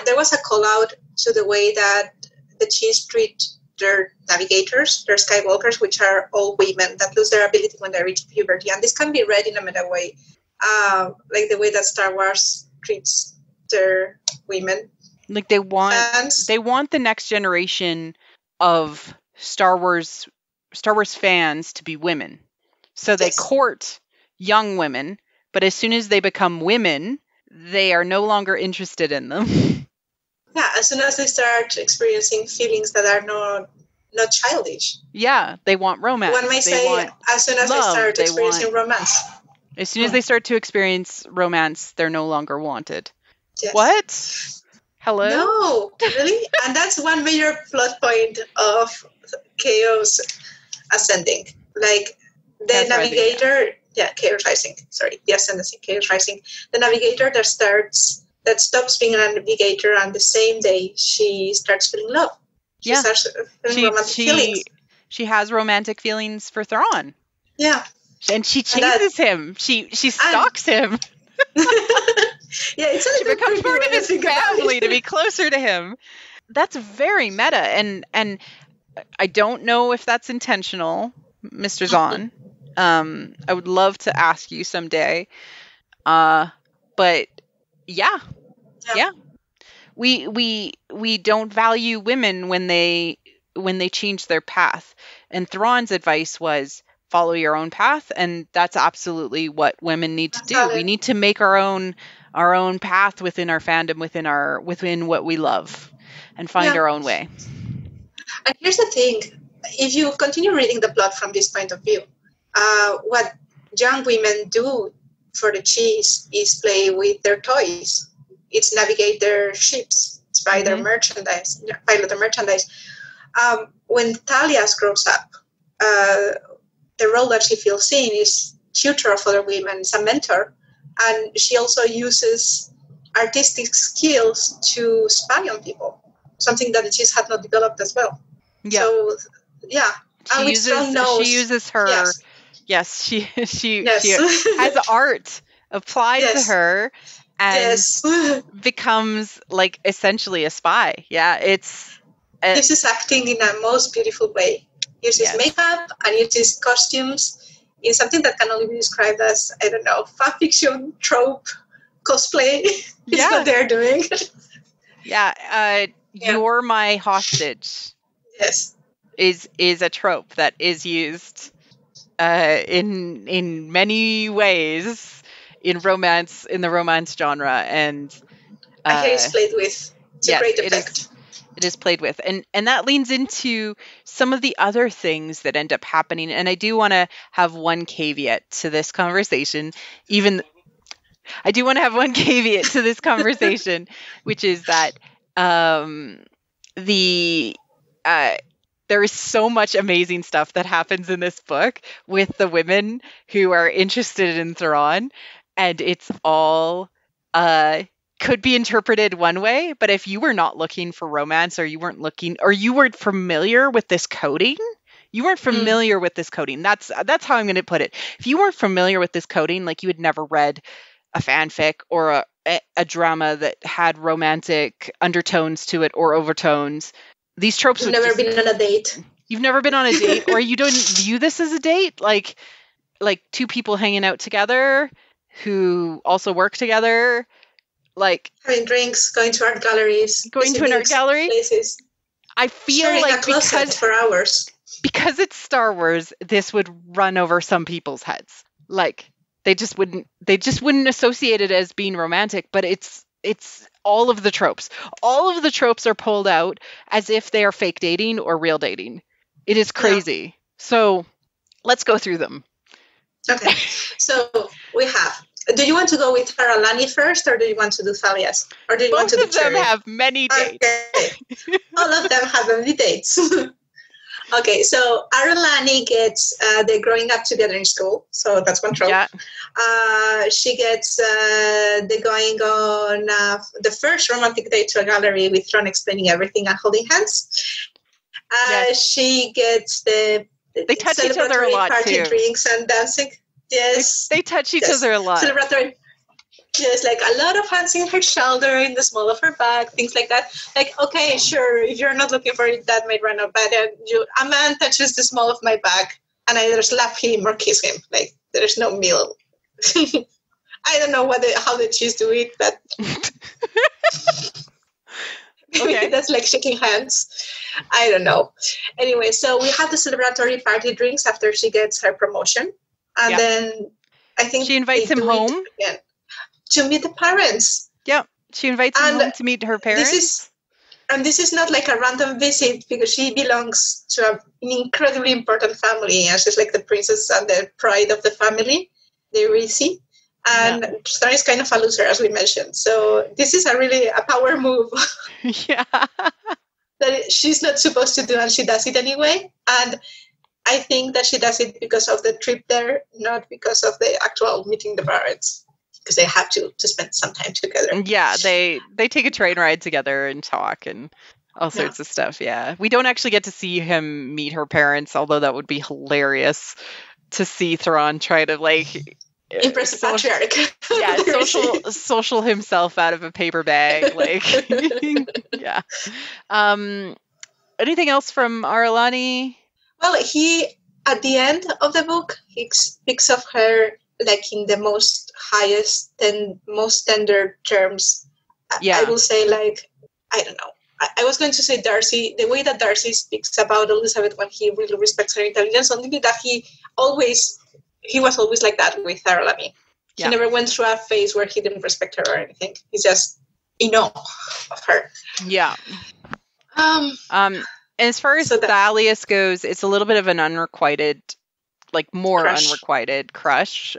[SPEAKER 2] There was a call out to the way that the Chiss treat their navigators, their skywalkers, which are all women that lose their ability when they reach puberty, and this can be read in a meta way. Like the way that Star Wars treats their women.
[SPEAKER 1] Like they want the next generation of Star Wars fans to be women. So they court young women, but as soon as they become women, they are no longer interested in them.
[SPEAKER 2] Yeah, as soon as they start experiencing feelings that are not childish.
[SPEAKER 1] Yeah, they want romance.
[SPEAKER 2] One may say as soon as they start experiencing romance.
[SPEAKER 1] As soon as they start to experience romance, they're no longer wanted.
[SPEAKER 2] Yes.
[SPEAKER 1] What? Hello?
[SPEAKER 2] No, really? And that's one major plot point of Chaos Ascending. Like the navigator, Chaos Rising. Sorry, the Ascendancy, Chaos Rising. The navigator that stops being a navigator, and the same day she starts feeling love. She starts feeling romantic feelings.
[SPEAKER 1] She has romantic feelings for Thrawn.
[SPEAKER 2] Yeah.
[SPEAKER 1] And she chases him. She stalks him.
[SPEAKER 2] She
[SPEAKER 1] becomes part of his family to be closer to him. That's very meta, and I don't know if that's intentional, Mr. Zhan. I would love to ask you someday. But yeah. We don't value women when they change their path. And Thrawn's advice was, follow your own path, and that's absolutely what women need to do. We need to make our own path within our fandom, within what we love, and find our own way.
[SPEAKER 2] And here's the thing: if you continue reading the plot from this point of view, what young women do for the Chiss is play with their toys. It's navigate their ships. It's buy their merchandise, pilot their merchandise. When Thalius grows up, the role that she feels in is tutor of other women, is a mentor, and she also uses artistic skills to spy on people, something that the Chiss had not developed as well. Yeah. So,
[SPEAKER 1] she uses her. Yes, she has art applied to her and becomes like essentially a spy. Yeah,
[SPEAKER 2] this is acting in a most beautiful way. Uses makeup and uses costumes in something that can only be described as, I don't know, fanfiction trope cosplay. It's what they're doing.
[SPEAKER 1] You're my hostage.
[SPEAKER 2] Yes.
[SPEAKER 1] Is a trope that is used in many ways in the romance genre, and
[SPEAKER 2] I hear it's played with. It's a great effect.
[SPEAKER 1] It is played with, and that leans into some of the other things that end up happening. And I do want to have one caveat to this conversation, which is that there is so much amazing stuff that happens in this book with the women who are interested in Thrawn, and it's all could be interpreted one way, but if you were not looking for romance, or you weren't familiar with this coding, that's how I'm going to put it. If you weren't familiar with this coding, like you had never read a fanfic or a drama that had romantic undertones to it or overtones, these tropes.
[SPEAKER 2] You've never been on a date.
[SPEAKER 1] You've never been on a date, or you don't view this as a date, like two people hanging out together who also work together. Like
[SPEAKER 2] having drinks, going to art galleries,
[SPEAKER 1] going to an art gallery.
[SPEAKER 2] Places.
[SPEAKER 1] I feel
[SPEAKER 2] sharing
[SPEAKER 1] like
[SPEAKER 2] a closet for hours.
[SPEAKER 1] Because it's Star Wars, this would run over some people's heads. Like they just wouldn't associate it as being romantic, but it's all of the tropes. All of the tropes are pulled out as if they are fake dating or real dating. It is crazy. Yeah. So let's go through them.
[SPEAKER 2] Okay. So we have. Do you want to go with Aralani first, or do you want to do Thalius? Or do you want to do
[SPEAKER 1] Both of them have many dates.
[SPEAKER 2] Okay. All of them have many dates. Okay, so Aralani gets, they're growing up together in school, so that's one trope.
[SPEAKER 1] Yeah.
[SPEAKER 2] She gets, they're going on the first romantic date to a gallery with Thrawn explaining everything and holding hands. Yes. She gets they
[SPEAKER 1] touch each other a lot
[SPEAKER 2] party
[SPEAKER 1] too.
[SPEAKER 2] Drinks and dancing. Yes.
[SPEAKER 1] They touch each other a lot.
[SPEAKER 2] Celebratory. Yes, like a lot of hands in her shoulder, in the small of her back, things like that. Like, okay, sure, if you're not looking for it, that might run out. But a man touches the small of my back, and I either slap him or kiss him. Like, there's no middle. I don't know how the Chiefs do it, but okay. That's like shaking hands. I don't know. Anyway, so we have the celebratory party drinks after she gets her promotion. And then I think
[SPEAKER 1] she invites him home
[SPEAKER 2] to meet the parents.
[SPEAKER 1] Yeah, she invites him home to meet her parents.
[SPEAKER 2] This is not like a random visit, because she belongs to an incredibly important family, and she's like the princess and the pride of the family, the Îyâxe. And Thrawn is kind of a loser, as we mentioned. So this is a power move.
[SPEAKER 1] Yeah.
[SPEAKER 2] That she's not supposed to do, and she does it anyway. And I think that she does it because of the trip there, not because of the actual meeting the parents, because they have to spend some time together.
[SPEAKER 1] Yeah, they take a train ride together and talk and all sorts of stuff. Yeah, we don't actually get to see him meet her parents, although that would be hilarious to see Thrawn try to
[SPEAKER 2] impress the patriarch.
[SPEAKER 1] Yeah, social himself out of a paper bag. Yeah. Anything else from Aralani?
[SPEAKER 2] Well, he, at the end of the book, he speaks of her like in the most highest and most tender terms. Yeah. I will say, like, I don't know. I was going to say Darcy, the way that Darcy speaks about Elizabeth when he really respects her intelligence, only that he was always like that with Aralani. He never went through a phase where he didn't respect her or anything. He's just in awe of her. Yeah.
[SPEAKER 1] As far as Thalius goes, it's a little bit of an unrequited crush.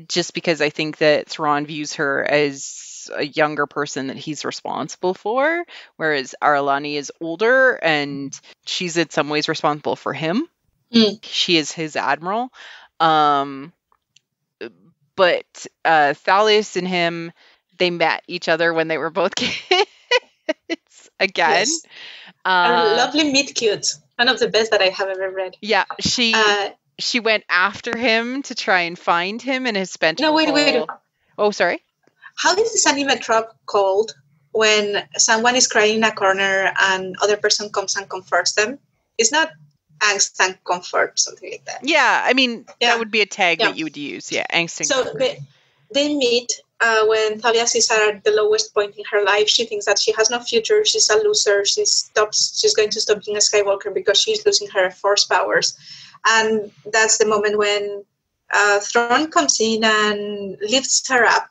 [SPEAKER 1] Just because I think that Thrawn views her as a younger person that he's responsible for, whereas Aralani is older and she's in some ways responsible for him. She is his admiral. But Thalius and him, they met each other when they were both kids. Again. Yes.
[SPEAKER 2] A lovely meet cute. One of the best that I have ever read.
[SPEAKER 1] Yeah, she went after him to try and find him and has spent...
[SPEAKER 2] No, wait.
[SPEAKER 1] Oh, sorry?
[SPEAKER 2] How is this anime trope called when someone is crying in a corner and other person comes and comforts them? It's not angst and comfort, something like that.
[SPEAKER 1] Yeah, I mean, that would be a tag that you would use. Yeah, angst and comfort.
[SPEAKER 2] So they meet when Thalius is at the lowest point in her life, she thinks that she has no future. She's a loser. She's going to stop being a Skywalker because she's losing her Force powers. And that's the moment when Thrawn comes in and lifts her up.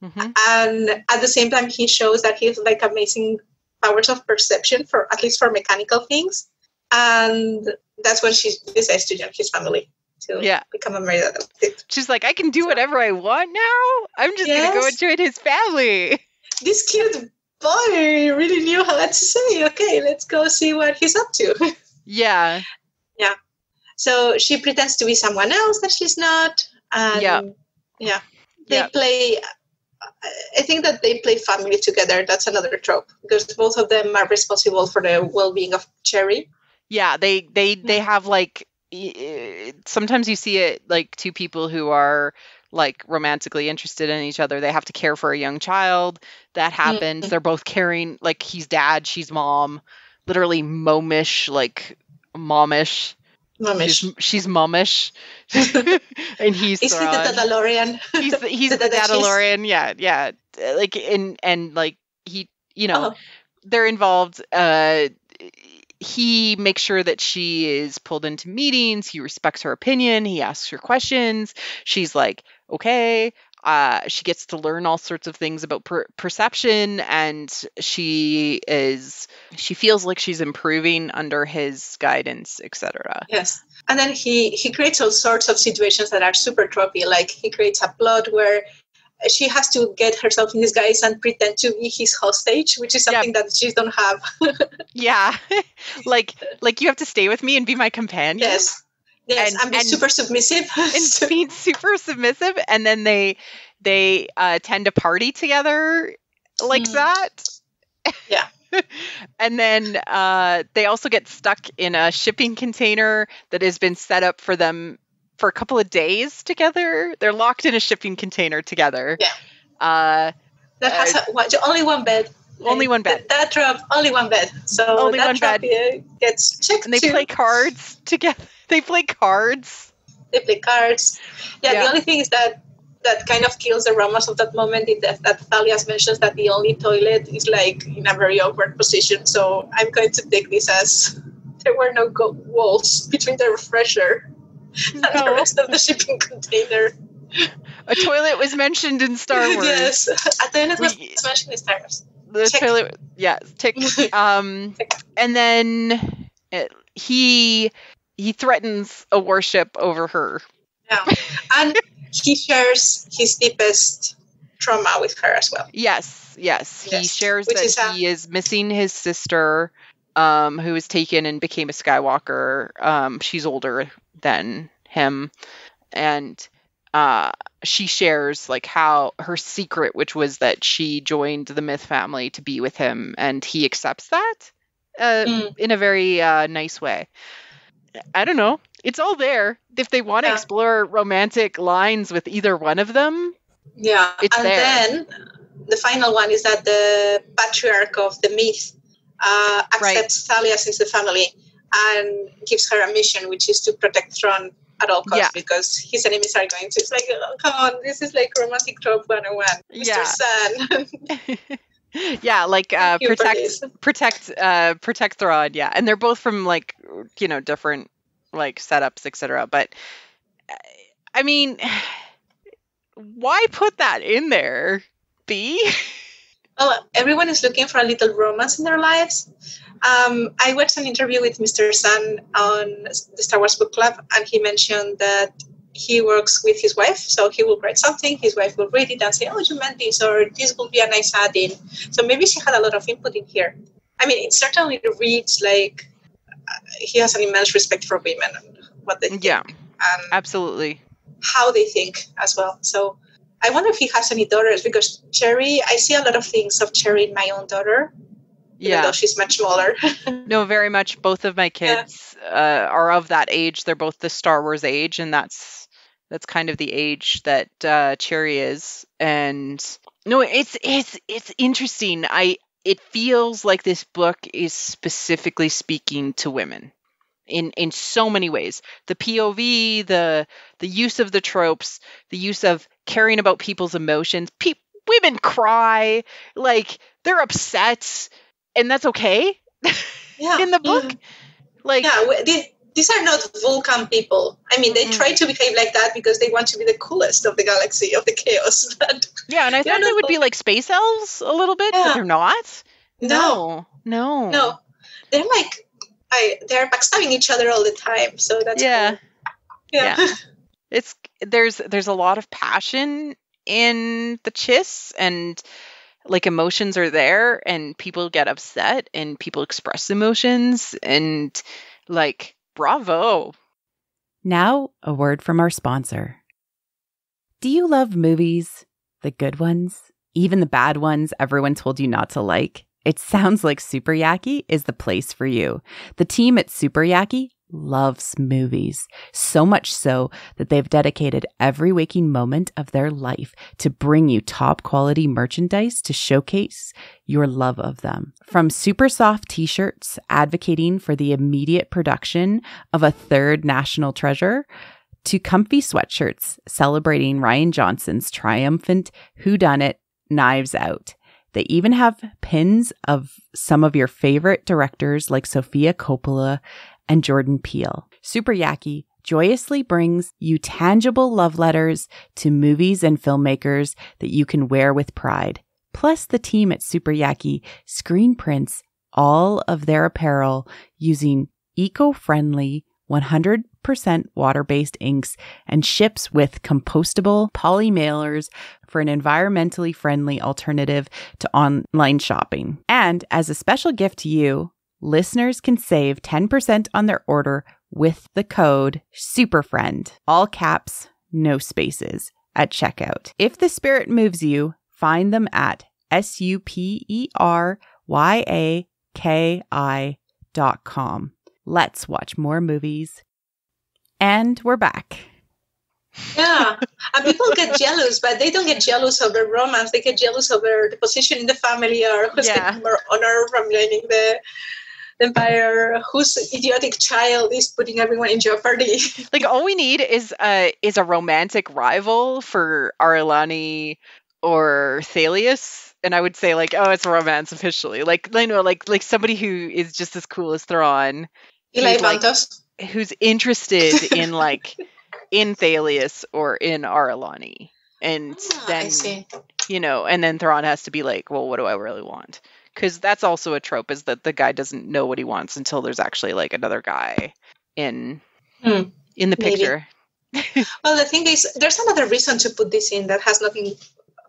[SPEAKER 2] Mm-hmm. And at the same time, he shows that he has like amazing powers of perception, for at least for mechanical things. And that's when she decides to join his family to become a married adopted.
[SPEAKER 1] She's like, I can do whatever I want now. I'm just going to go and join his family.
[SPEAKER 2] This cute boy really knew what to say. Okay, let's go see what he's up to.
[SPEAKER 1] Yeah.
[SPEAKER 2] Yeah. So she pretends to be someone else that she's not. And they play... I think that they play family together. That's another trope, because both of them are responsible for the well-being of Cherry.
[SPEAKER 1] Yeah, they have like... Sometimes you see it like two people who are like romantically interested in each other. They have to care for a young child. That happens. Mm-hmm. They're both caring, like he's dad, she's mom. Literally momish, like momish.
[SPEAKER 2] Momish.
[SPEAKER 1] She's momish. And he's
[SPEAKER 2] Is he the Dadalorian?
[SPEAKER 1] He's the Dadalorian. Yeah. Like and like he, you know, they're involved. He makes sure that she is pulled into meetings. He respects her opinion. He asks her questions. She's like, okay. She gets to learn all sorts of things about perception, and she feels like she's improving under his guidance, etc.
[SPEAKER 2] Yes. And then he creates all sorts of situations that are super tropey. Like he creates a plot where she has to get herself in disguise and pretend to be his hostage, which is something that she don't have.
[SPEAKER 1] Yeah. like you have to stay with me and be my companion.
[SPEAKER 2] Yes, and be super submissive.
[SPEAKER 1] And being super submissive. And then they tend to party together like that.
[SPEAKER 2] Yeah.
[SPEAKER 1] And then they also get stuck in a shipping container that has been set up for them for a couple of days together. They're locked in a shipping container together.
[SPEAKER 2] Yeah. That has only one bed.
[SPEAKER 1] Only one bed.
[SPEAKER 2] That drop, only one bed. So
[SPEAKER 1] only
[SPEAKER 2] that
[SPEAKER 1] one
[SPEAKER 2] drop
[SPEAKER 1] bed
[SPEAKER 2] gets checked.
[SPEAKER 1] And they play cards together. They play cards.
[SPEAKER 2] Yeah, the only thing is that kind of kills the romance of that moment is that Thalius mentions that the only toilet is like in a very awkward position. So I'm going to take this as there were no walls between the refresher and the rest of the shipping container.
[SPEAKER 1] A toilet was mentioned in Star Wars.
[SPEAKER 2] Yes, a toilet was mentioned in Star Wars.
[SPEAKER 1] The toilet, yeah, tick. And then he threatens a worship over her.
[SPEAKER 2] Yeah, and he shares his deepest trauma with her as well.
[SPEAKER 1] Yes. He shares that he is missing his sister, who was taken and became a Skywalker. She's older than him, and she shares like how her secret, which was that she joined the Mitth family to be with him, and he accepts that in a very nice way. I don't know. It's all there. If they want to explore romantic lines with either one of them, it's there.
[SPEAKER 2] Then the final one is that the patriarch of the Mitth accepts Thalius into the family and gives her a mission, which is to protect Thrawn at all costs, because his enemies are going to. It's like, oh, come on, this is like romantic trope 101. Mr. Zhan.
[SPEAKER 1] Yeah, like protect Thrawn. Yeah, and they're both from like, you know, different like setups, etc. But I mean, why put that in there, B?
[SPEAKER 2] Well, everyone is looking for a little romance in their lives. I watched an interview with Mr. Zhan on the Star Wars Book Club, and he mentioned that he works with his wife, so he will write something, his wife will read it and say, oh, you meant this, or this will be a nice add-in. So maybe she had a lot of input in here. I mean, it certainly reads like he has an immense respect for women and what they think.
[SPEAKER 1] Yeah, absolutely.
[SPEAKER 2] How they think as well. So I wonder if he has any daughters, because Cherry, I see a lot of things of Cherry in my own daughter, even though she's much smaller.
[SPEAKER 1] No, very much. Both of my kids are of that age. They're both the Star Wars age, and that's kind of the age that Cherry is. And no, it's interesting. It feels like this book is specifically speaking to women in so many ways. The POV, the use of the tropes, the use of caring about people's emotions. women cry, like they're upset, and that's okay in the book. Like,
[SPEAKER 2] these are not Vulcan people. I mean, they try to behave like that because they want to be the coolest of the galaxy, of the chaos. But
[SPEAKER 1] yeah, and I thought they would be like space elves a little bit, but they're not. No. They're
[SPEAKER 2] like, they're backstabbing each other all the time. So that's cool.
[SPEAKER 1] Yeah. There's a lot of passion in the Chiss, and like emotions are there, and people get upset, and people express emotions, and like, bravo.
[SPEAKER 3] Now, a word from our sponsor. Do you love movies? The good ones? Even the bad ones everyone told you not to like? It sounds like Super Yaki is the place for you. The team at Super Yaki loves movies, so much so that they've dedicated every waking moment of their life to bring you top quality merchandise to showcase your love of them. From super soft t-shirts advocating for the immediate production of a third national treasure, to comfy sweatshirts celebrating Rian Johnson's triumphant whodunit Knives Out. They even have pins of some of your favorite directors like Sofia Coppola and Jordan Peele. Super Yaki joyously brings you tangible love letters to movies and filmmakers that you can wear with pride. Plus, the team at Super Yaki screen prints all of their apparel using eco-friendly 100% water-based inks and ships with compostable poly mailers for an environmentally friendly alternative to online shopping. And as a special gift to you, listeners can save 10% on their order with the code SUPERFRIEND, all caps, no spaces, at checkout. If the spirit moves you, find them at superyaki.com. Let's watch more movies. And we're back.
[SPEAKER 2] Yeah, and people get jealous, but they don't get jealous over romance. They get jealous over the position in the family, or who's getting more honor from joining the empire, whose idiotic child is putting everyone in jeopardy.
[SPEAKER 1] Like, all we need is a romantic rival for Arelani or Thalius, and I would say, like, oh, it's a romance officially. Like, I know, like somebody who is just as cool as Thrawn, who's interested in like in Thalius or in Arelani, and then and then Thrawn has to be like, well, what do I really want? Because that's also a trope, is that the guy doesn't know what he wants until there's actually like another guy in the picture.
[SPEAKER 2] Well, the thing is, there's another reason to put this in that has nothing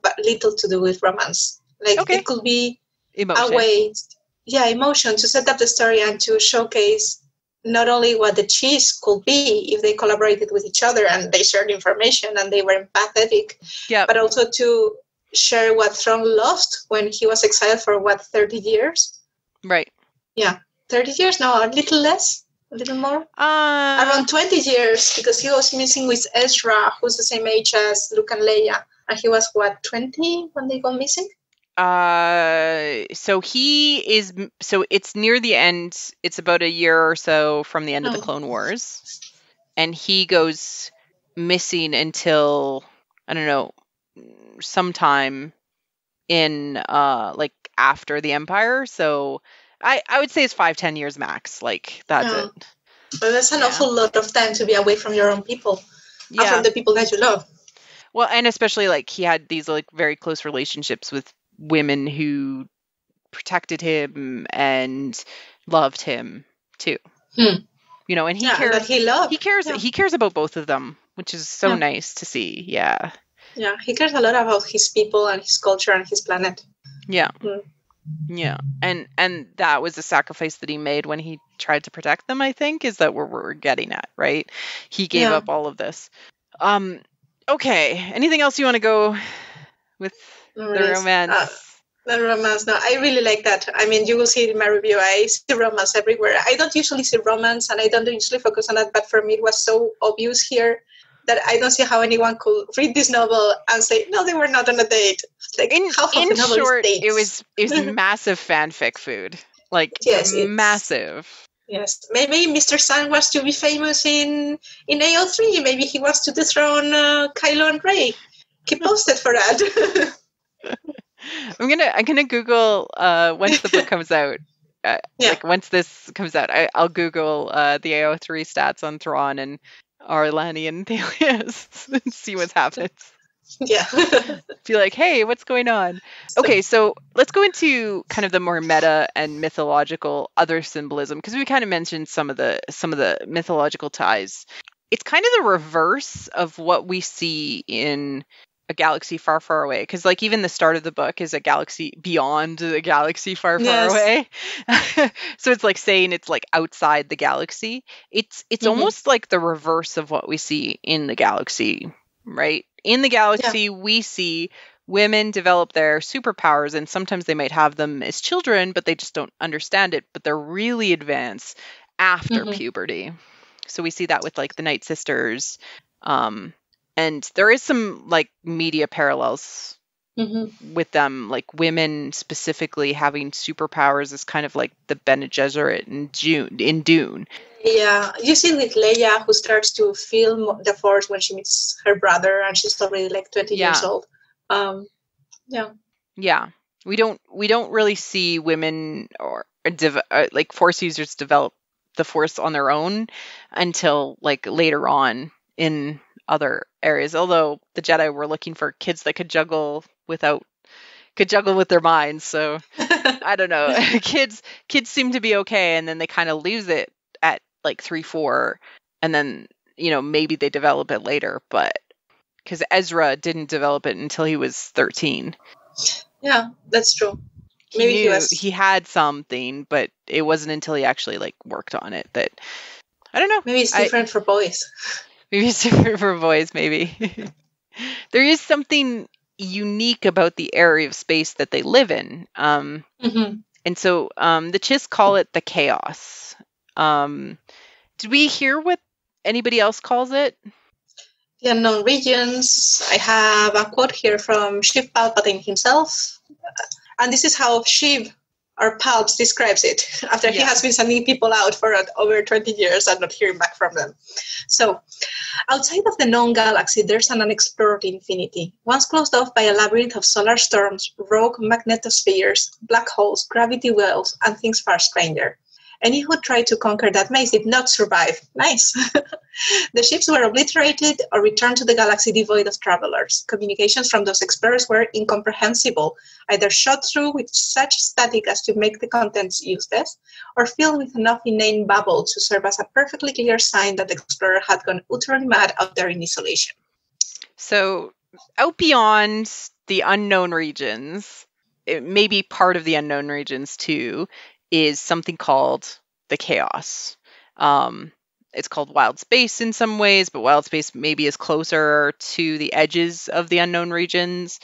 [SPEAKER 2] but little to do with romance. Like, it could be emotion. A way, emotion, to set up the story and to showcase not only what the Chiss could be if they collaborated with each other and they shared information and they were empathetic, but also to share what Thrawn lost when he was exiled for 30 years? Right. Yeah. 30 years? No, a little less? A little more? Around 20 years, because he was missing with Ezra, who's the same age as Luke and Leia. And he was, 20 when they go missing?
[SPEAKER 1] So it's near the end. It's about a year or so from the end of the Clone Wars. And he goes missing until, I don't know, sometime in like after the Empire. So I would say it's 5-10 years max. Like, that's it.
[SPEAKER 2] But that's an awful lot of time to be away from your own people. And from the people that you love.
[SPEAKER 1] Well, and especially like he had these like very close relationships with women who protected him and loved him too. And he cares. He cares about both of them, which is so nice to see. Yeah,
[SPEAKER 2] he cares a lot about his people and his culture and his planet.
[SPEAKER 1] And that was a sacrifice that he made when he tried to protect them, I think, is that we're getting at, right? He gave up all of this. Okay, anything else you want to go with the romance?
[SPEAKER 2] The romance, no, I really like that. I mean, you will see it in my review. I see romance everywhere. I don't usually see romance, and I don't usually focus on that, but for me it was so obvious here that I don't see how anyone could read this novel and say, no, they were not on a date. Like,
[SPEAKER 1] in short, it was massive fanfic food. Like, massive.
[SPEAKER 2] Yes, maybe Mr. Sun was to be famous in AO3. Maybe he was to dethrone Kylo and Rey. Keep posted for that.
[SPEAKER 1] I'm gonna Google once the book comes out. Like once this comes out, I'll Google the AO3 stats on Thrawn and Arlani and Thalius and see what happens.
[SPEAKER 2] Yeah.
[SPEAKER 1] Be like, hey, what's going on? Okay, so let's go into kind of the more meta and mythological other symbolism, because we kind of mentioned some of the mythological ties. It's kind of the reverse of what we see in A Galaxy Far, Far Away, because like even the start of the book is a galaxy beyond a galaxy far, far away. So it's like saying it's like outside the galaxy. It's almost like the reverse of what we see in the galaxy, right? In the galaxy, we see women develop their superpowers, and sometimes they might have them as children, but they just don't understand it. But they're really advanced after puberty. So we see that with like the Night Sisters. And there is some like media parallels with them, like women specifically having superpowers is kind of like the Bene Gesserit in Dune.
[SPEAKER 2] Yeah, you see with Leia, who starts to feel the Force when she meets her brother, and she's already like 20 years old.
[SPEAKER 1] Yeah, we don't really see women or like Force users develop the Force on their own until like later on in other areas. Although the Jedi were looking for kids that could juggle with their minds. So I don't know. Kids seem to be okay, and then they kind of lose it at like 3-4, and then maybe they develop it later. But because Ezra didn't develop it until he was 13.
[SPEAKER 2] Yeah, that's true. Maybe
[SPEAKER 1] he had something, but it wasn't until he actually like worked on it that I don't know.
[SPEAKER 2] Maybe it's different for boys.
[SPEAKER 1] Maybe it's different for boys. Maybe there is something unique about the area of space that they live in, and so the Chiss call it the chaos. Did we hear what anybody else calls it?
[SPEAKER 2] The unknown regions. I have a quote here from Sheev Palpatine himself. And this is how Sheev, or Palps, describes it after he has been sending people out for over 20 years and not hearing back from them. So, outside of the known galaxy, there's an unexplored infinity, once closed off by a labyrinth of solar storms, rogue magnetospheres, black holes, gravity wells, and things far stranger. Any who tried to conquer that maze did not survive. Nice. The ships were obliterated or returned to the galaxy devoid of travelers. Communications from those explorers were incomprehensible, either shot through with such static as to make the contents useless, or filled with enough inane babble to serve as a perfectly clear sign that the explorer had gone utterly mad out there in isolation.
[SPEAKER 1] So, out beyond the unknown regions, it may be part of the unknown regions too, is something called the chaos. It's called wild space in some ways, but wild space maybe is closer to the edges of the unknown regions.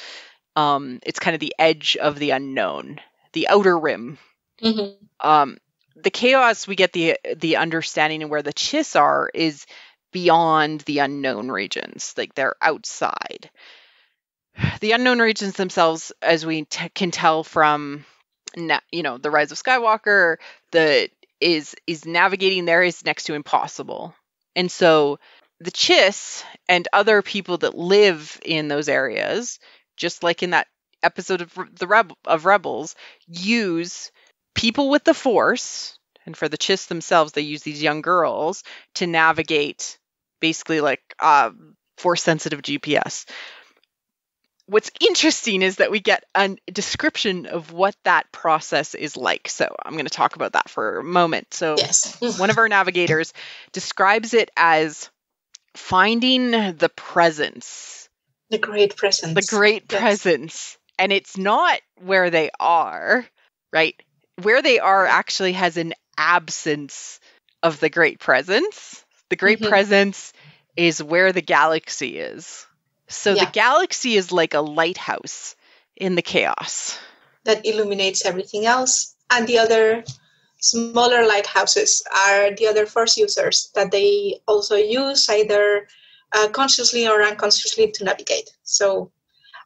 [SPEAKER 1] It's kind of the edge of the unknown, the outer rim. The chaos, we get the understanding of where the Chiss are is beyond the unknown regions, like they're outside. The unknown regions themselves, as we can tell from the Rise of Skywalker, is navigating there is next to impossible. And so the Chiss and other people that live in those areas, just like in that episode of Rebels, use people with the Force, and for the Chiss themselves, they use these young girls to navigate basically like Force-sensitive GPS. What's interesting is that we get a description of what that process is like. So I'm going to talk about that for a moment. So one of our navigators describes it as finding the presence.
[SPEAKER 2] The great presence.
[SPEAKER 1] The great presence. And it's not where they are, right? Where they are actually has an absence of the great presence. The great presence is where the galaxy is. So the galaxy is like a lighthouse in the chaos.
[SPEAKER 2] That illuminates everything else. And the other smaller lighthouses are the other Force users that they also use either consciously or unconsciously to navigate. So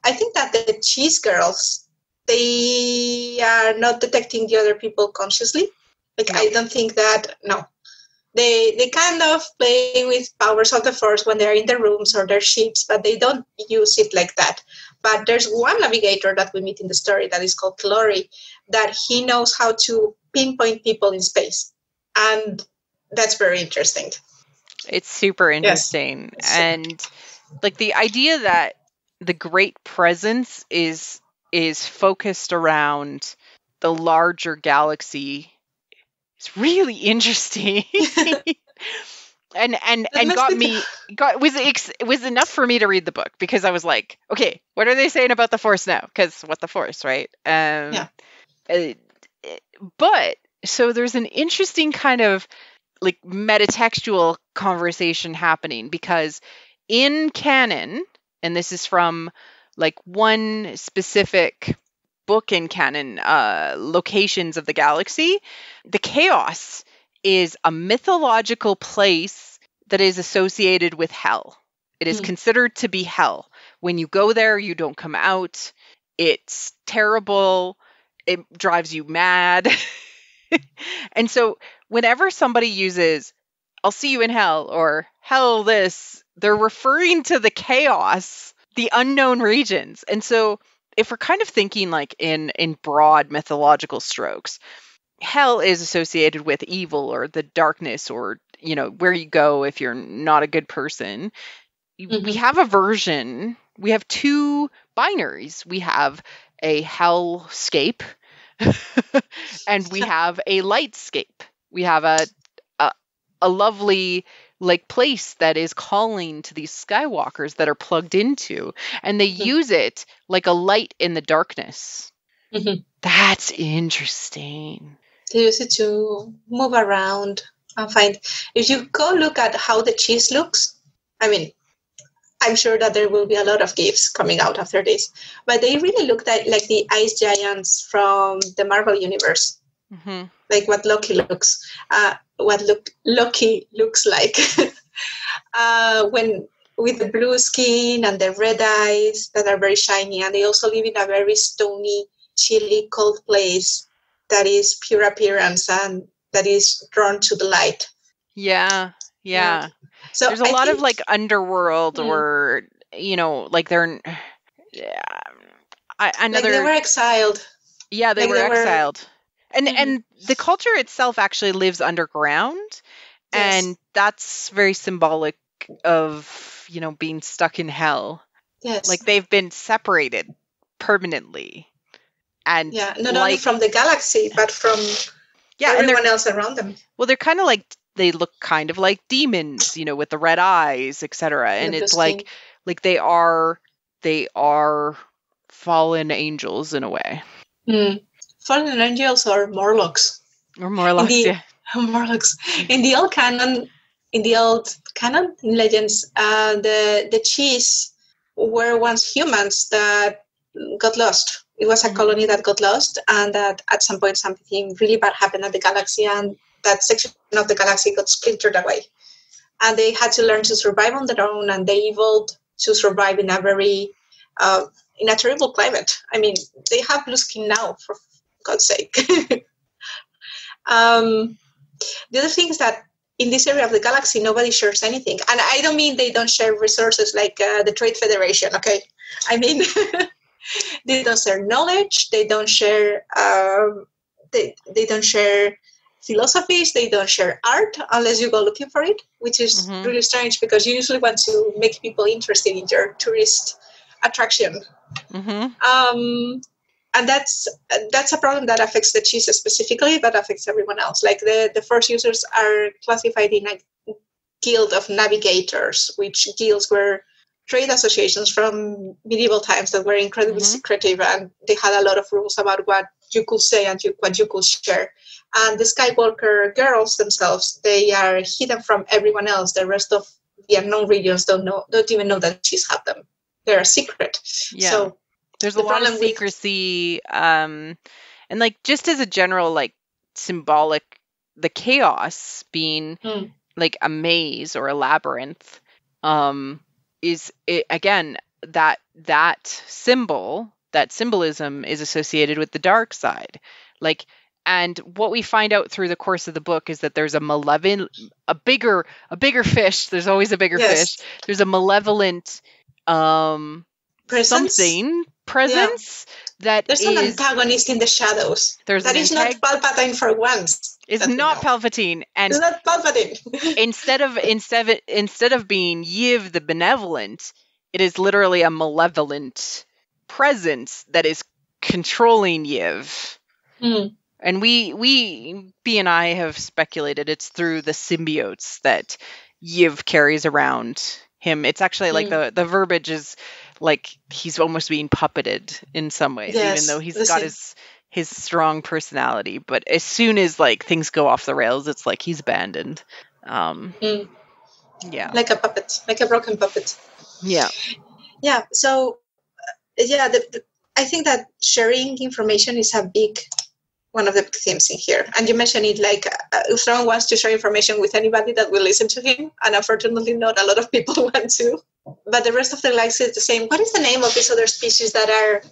[SPEAKER 2] I think that the Cheese Girls, they are not detecting the other people consciously. I don't think that, They kind of play with powers of the Force when they're in their rooms or their ships, but they don't use it like that. But there's one navigator that we meet in the story that is called Kalori, that he knows how to pinpoint people in space. And that's very interesting.
[SPEAKER 1] It's super interesting.
[SPEAKER 2] Yes.
[SPEAKER 1] And like the idea that the Great Presence is focused around the larger galaxy is really interesting. and was enough for me to read the book, because I was like, okay, what are they saying about the Force now? Because what the Force, right? But so there's an interesting kind of like metatextual conversation happening, because in canon, and this is from like one specific book in canon, Locations of the Galaxy, the chaos is a mythological place that is associated with hell. It is considered to be hell. When you go there, you don't come out. It's terrible. It drives you mad. And so whenever somebody uses, I'll see you in hell, or hell this, they're referring to the chaos, the unknown regions. And so if we're kind of thinking like in broad mythological strokes, hell is associated with evil or the darkness, or, you know, where you go if you're not a good person. We have a version, we have two binaries. We have a hellscape and we have a lightscape. We have a lovely like place that is calling to these skywalkers that are plugged into, and they use it like a light in the darkness. That's interesting.
[SPEAKER 2] They use it to move around and find. If you go look at how the cheese looks, I mean, I'm sure that there will be a lot of gifs coming out after this, but they really look like the ice giants from the Marvel universe. Like what Loki looks, Loki looks like, when with the blue skin and the red eyes that are very shiny, and they also live in a very stony, chilly, cold place that is pure appearance and that is drawn to the light.
[SPEAKER 1] Yeah. So there's a lot of like underworld, or you know, like they're another.
[SPEAKER 2] Like they were exiled.
[SPEAKER 1] Yeah, they were exiled. And the culture itself actually lives underground, and that's very symbolic of, you know, being stuck in hell. Yes. Like they've been separated permanently. And
[SPEAKER 2] not only from the galaxy, but from everyone else around them.
[SPEAKER 1] Well, they're kind of like, they look kind of like demons, you know, with the red eyes, etc. And it's like they are fallen angels in a way.
[SPEAKER 2] Fallen angels or Morlocks.
[SPEAKER 1] Morlocks.
[SPEAKER 2] In the old canon, in Legends, the Cheese were once humans that got lost. It was a colony that got lost, and that at some point something really bad happened at the galaxy, and that section of the galaxy got splintered away. And they had to learn to survive on their own, and they evolved to survive in a very in a terrible climate. I mean, they have blue skin now, for God's sake. The other thing is that in this area of the galaxy, nobody shares anything. And I don't mean they don't share resources like the Trade Federation, okay? I mean, they don't share knowledge, they don't share they don't share philosophies, they don't share art unless you go looking for it, which is really strange, because you usually want to make people interested in your tourist attraction. And that's a problem that affects the Cheese specifically, but affects everyone else. Like the first users are classified in a guild of navigators, which guilds were trade associations from medieval times that were incredibly secretive, and they had a lot of rules about what you could say and what you could share. And the Skywalker girls themselves, they are hidden from everyone else. The rest of the unknown regions don't even know that Cheese have them. They're a secret.
[SPEAKER 1] Yeah.
[SPEAKER 2] So
[SPEAKER 1] there's a lot of secrecy, and like just as a general like symbolic, the chaos being like a maze or a labyrinth, is it, again, that symbolism is associated with the dark side. Like, and what we find out through the course of the book is that there's a bigger fish. There's always a bigger fish. There's a malevolent presence that
[SPEAKER 2] there's an antagonist in the shadows. That is not Palpatine for once.
[SPEAKER 1] It's not Palpatine, and
[SPEAKER 2] it's not Palpatine.
[SPEAKER 1] instead of being Yiv the benevolent, it is literally a malevolent presence that is controlling Yiv. And we B and I have speculated it's through the symbiotes that Yiv carries around him. It's actually like the verbiage is like he's almost being puppeted in some ways, even though he's got his strong personality. But as soon as like things go off the rails, it's like he's abandoned. Yeah,
[SPEAKER 2] like a puppet, like a broken puppet.
[SPEAKER 1] Yeah.
[SPEAKER 2] So I think that sharing information is one of the big themes in here. And you mentioned it like Thrawn wants to share information with anybody that will listen to him. And unfortunately, not a lot of people want to. But the rest of the galaxy is the same. What is the name of these other species that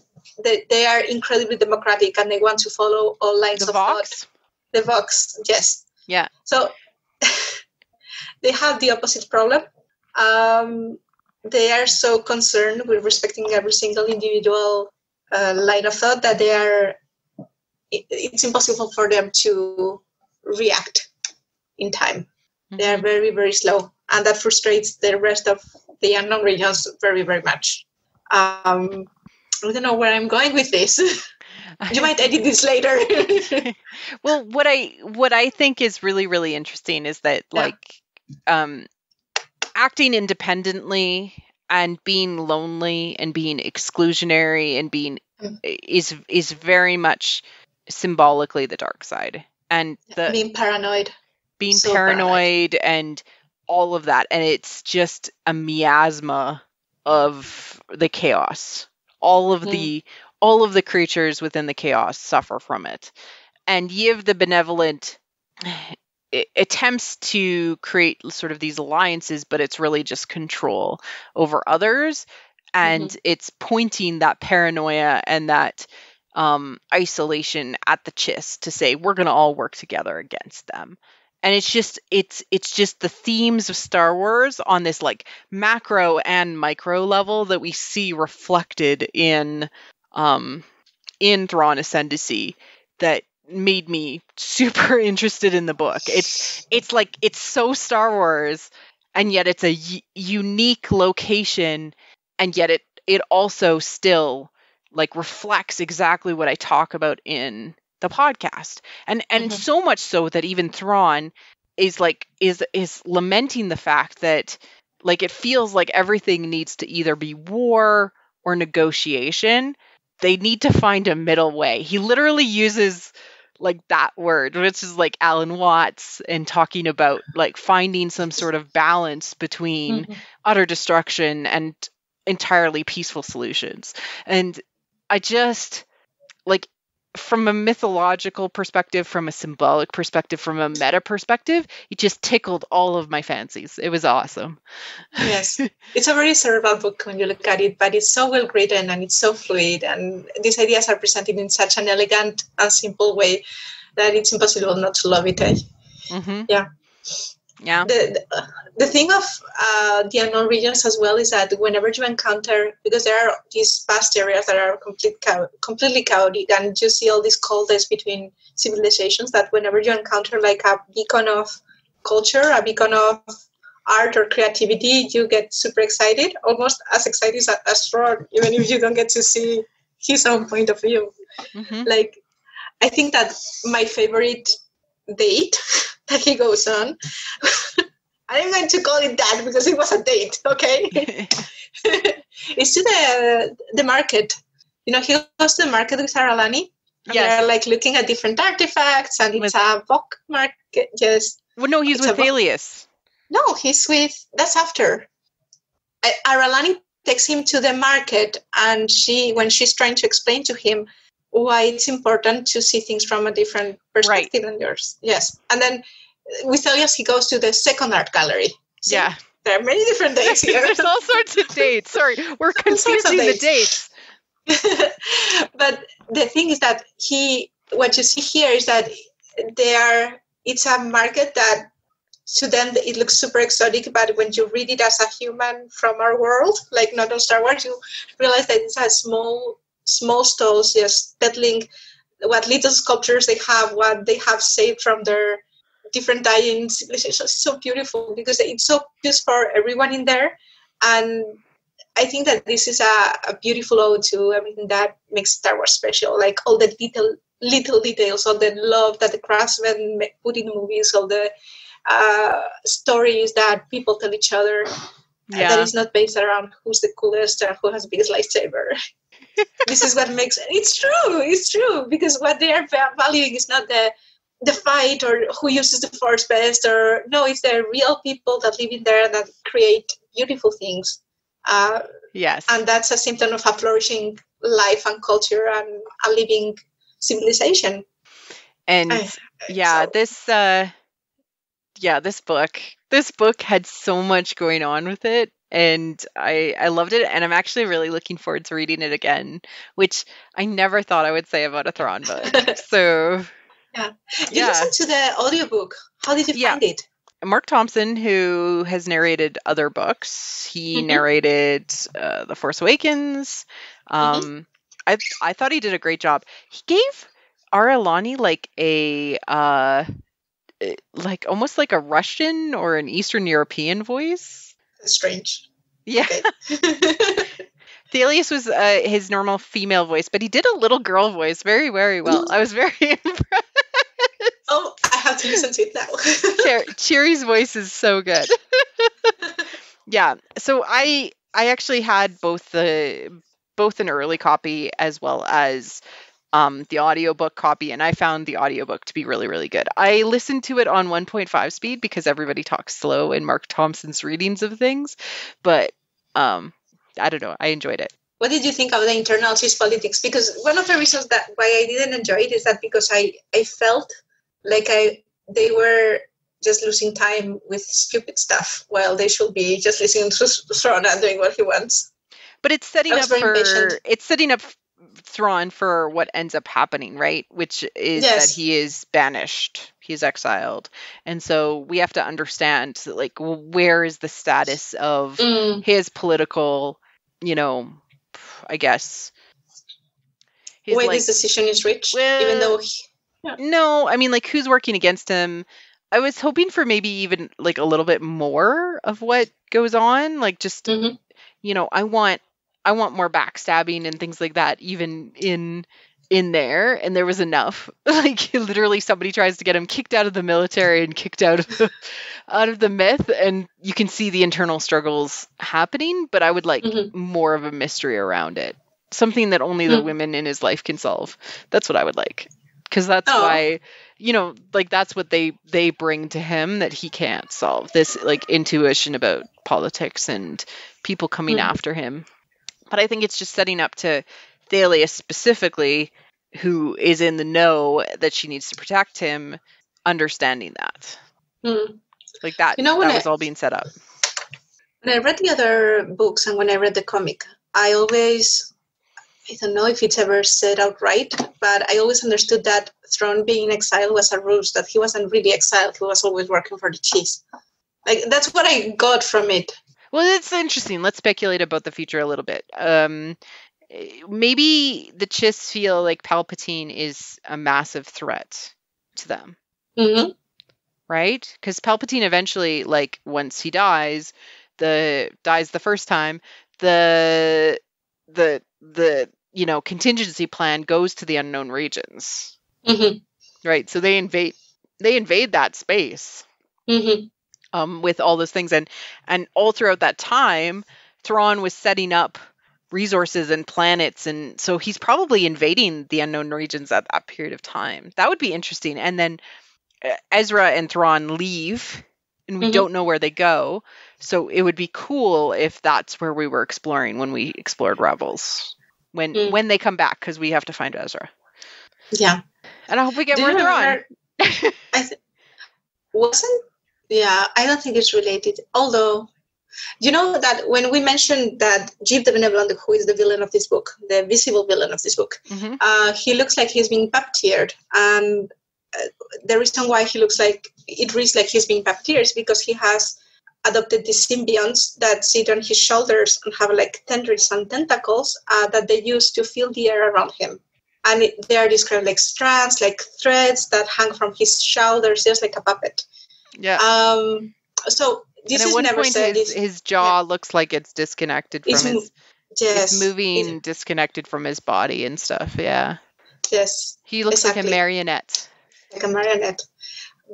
[SPEAKER 2] they are incredibly democratic and they want to follow all lines of thought? The Vox, yes.
[SPEAKER 1] Yeah.
[SPEAKER 2] So they have the opposite problem. They are so concerned with respecting every single individual line of thought that it's impossible for them to react in time. They are very, very slow, and that frustrates the rest of the unknown regions very, very much. I don't know where I'm going with this. You might edit this later.
[SPEAKER 1] Well, what I think is really, really interesting is that acting independently and being lonely and being exclusionary and being is very much symbolically the dark side, and
[SPEAKER 2] being paranoid
[SPEAKER 1] and all of that, and it's just a miasma of the chaos. All of the creatures within the chaos suffer from it, and Yiv the benevolent attempts to create sort of these alliances, but it's really just control over others, and it's pointing that paranoia and that isolation at the Chiss to say we're going to all work together against them. And it's just the themes of Star Wars on this like macro and micro level that we see reflected in Thrawn Ascendancy that made me super interested in the book. It's so Star Wars, and yet it's a unique location, and yet it also still like reflects exactly what I talk about in the podcast, and so much so that even Thrawn is lamenting the fact that like it feels like everything needs to either be war or negotiation. They need to find a middle way. He literally uses like that word, which is like Alan Watts, and talking about like finding some sort of balance between utter destruction and entirely peaceful solutions. And I just like, from a mythological perspective, from a symbolic perspective, from a meta perspective, it just tickled all of my fancies. It was awesome.
[SPEAKER 2] Yes. It's a very cerebral book when you look at it, but it's so well written and it's so fluid, and these ideas are presented in such an elegant and simple way that it's impossible not to love it.
[SPEAKER 1] Yeah.
[SPEAKER 2] The thing of the unknown regions as well is that whenever you encounter, because there are these vast areas that are completely chaotic, and you see all these coldness between civilizations, that whenever you encounter like a beacon of culture, a beacon of art or creativity, you get super excited, almost as excited as Thrawn, even if you don't get to see his own point of view. Like, I think that my favorite date that he goes on, I'm going to call it that because it was a date, okay? It's to the market. You know, he goes to the market with Aralani, and they're like looking at different artifacts, and it's a Vok market. Yes.
[SPEAKER 1] Well, no, he's with Thalius.
[SPEAKER 2] No, he's with. That's after. Aralani takes him to the market, and when she's trying to explain to him why it's important to see things from a different perspective than yours. Yes, and then with Thalius, he goes to the second art gallery. So there are many different dates here.
[SPEAKER 1] There's all sorts of dates. Sorry, we're confusing the dates.
[SPEAKER 2] But the thing is that what you see here is that it's a market that to them it looks super exotic, but when you read it as a human from our world, like not on Star Wars, you realize that it's a small stalls just peddling what little sculptures they have, what they have saved from their different dying civilizations. It's so beautiful because it's so just for everyone in there. And I think that this is a beautiful ode to everything that makes Star Wars special, like all the little details, all the love that the craftsmen put in the movies, all the stories that people tell each other that is not based around who's the coolest or who has the biggest lightsaber. This is what makes it's true because what they are valuing is not the fight or who uses the Force best, or no, it's the real people that live in there that create beautiful things.
[SPEAKER 1] Yes,
[SPEAKER 2] and that's a symptom of a flourishing life and culture and a living civilization.
[SPEAKER 1] And this book had so much going on with it, and I loved it, and I'm actually really looking forward to reading it again, which I never thought I would say about a Thrawn book. So
[SPEAKER 2] you listened to the audiobook. How did you find it?
[SPEAKER 1] Mark Thompson, who has narrated other books, he narrated The Force Awakens. I thought he did a great job. He gave Aralani like a almost like a Russian or an Eastern European voice.
[SPEAKER 2] That's strange.
[SPEAKER 1] Yeah. Okay. Thalius was his normal female voice, but he did a little girl voice very, very well. I was very impressed.
[SPEAKER 2] Oh, I have to listen to it now.
[SPEAKER 1] Cherry's voice is so good. Yeah. So I actually had both an early copy as well as the audiobook copy, and I found the audiobook to be really, really good. I listened to it on 1.5 speed because everybody talks slow in Mark Thompson's readings of things, but I don't know. I enjoyed it.
[SPEAKER 2] What did you think of the internal Swiss politics? Because one of the reasons that why I didn't enjoy it is that because I felt like they were just losing time with stupid stuff while they should be just listening to Thrawn and doing what he wants.
[SPEAKER 1] But it's setting up Thrawn for what ends up happening, right? Which is that he is banished, he is exiled, and so we have to understand like where is the status of his political, I guess.
[SPEAKER 2] His decision is reached, even though.
[SPEAKER 1] No, I mean, like, who's working against him? I was hoping for maybe even like a little bit more of what goes on, like just I want more backstabbing and things like that, even in there, and there was enough. Like literally, somebody tries to get him kicked out of the military and kicked out of the myth, and you can see the internal struggles happening. But I would like more of a mystery around it, something that only the women in his life can solve. That's what I would like. Because that's why, that's what they bring to him that he can't solve. This, like, intuition about politics and people coming after him. But I think it's just setting up to Thalius specifically, who is in the know that she needs to protect him, understanding that. Like that, that was all being set up.
[SPEAKER 2] When I read the other books and when I read the comic, I don't know if it's ever said outright, but I always understood that Thrawn being in exile was a ruse, that he wasn't really exiled. He was always working for the cheese. Like, that's what I got from it.
[SPEAKER 1] Well, it's interesting. Let's speculate about the future a little bit. Maybe the Chiss feel like Palpatine is a massive threat to them. Right? Because Palpatine eventually, like, once he dies the first time, the contingency plan goes to the unknown regions. Right? So they invade that space. With all those things, and all throughout that time, Thrawn was setting up resources and planets, and so he's probably invading the unknown regions at that period of time. That would be interesting. And then Ezra and Thrawn leave, and we don't know where they go. So it would be cool if that's where we were exploring when we explored Rebels. When they come back, because we have to find Ezra. Yeah. And I hope we get more Thrawn.
[SPEAKER 2] I don't think it's related. Although, you know that when we mentioned that Jeep the Benevolent, who is the villain of this book, the visible villain of this book, he looks like he's being puppeteered. And the reason why he looks like it reads like he's being puppeteers because he has adopted these symbionts that sit on his shoulders and have like tendrils and tentacles that they use to feel the air around him. And they are described like strands, like threads that hang from his shoulders, just like a puppet.
[SPEAKER 1] Yeah.
[SPEAKER 2] So this is
[SPEAKER 1] one
[SPEAKER 2] never
[SPEAKER 1] point
[SPEAKER 2] said.
[SPEAKER 1] His jaw looks like it's disconnected from his.
[SPEAKER 2] Yes.
[SPEAKER 1] It's moving disconnected from his body and stuff. Yeah.
[SPEAKER 2] Yes.
[SPEAKER 1] He looks like a marionette.
[SPEAKER 2] Like a marionette.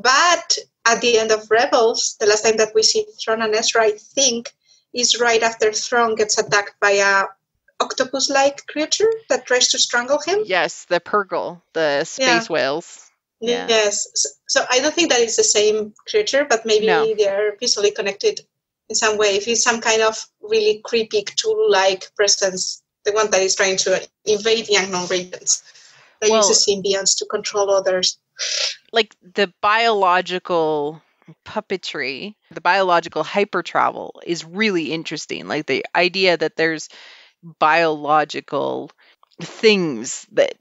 [SPEAKER 2] But at the end of Rebels, the last time that we see Thrawn and Ezra, I think, is right after Thrawn gets attacked by a octopus-like creature that tries to strangle him.
[SPEAKER 1] Yes, the Purgle, the space whales. Yeah.
[SPEAKER 2] Yes. So I don't think that it's the same creature, but maybe they're visually connected in some way. If it's some kind of really creepy Cthulhu-like presence, the one that is trying to invade the unknown regions, that uses symbionts to control others.
[SPEAKER 1] Like the biological puppetry, the biological hypertravel is really interesting. Like the idea that there's biological things that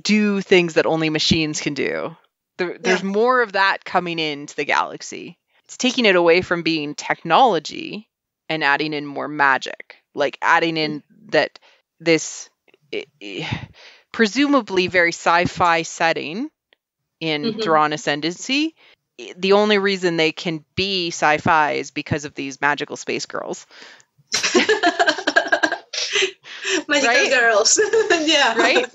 [SPEAKER 1] do things that only machines can do. There's more of that coming into the galaxy. It's taking it away from being technology and adding in more magic. Like adding in that this presumably very sci-fi setting in Thrawn Ascendancy. The only reason they can be sci-fi is because of these magical space girls.
[SPEAKER 2] Magical girls. Yeah.
[SPEAKER 1] Right?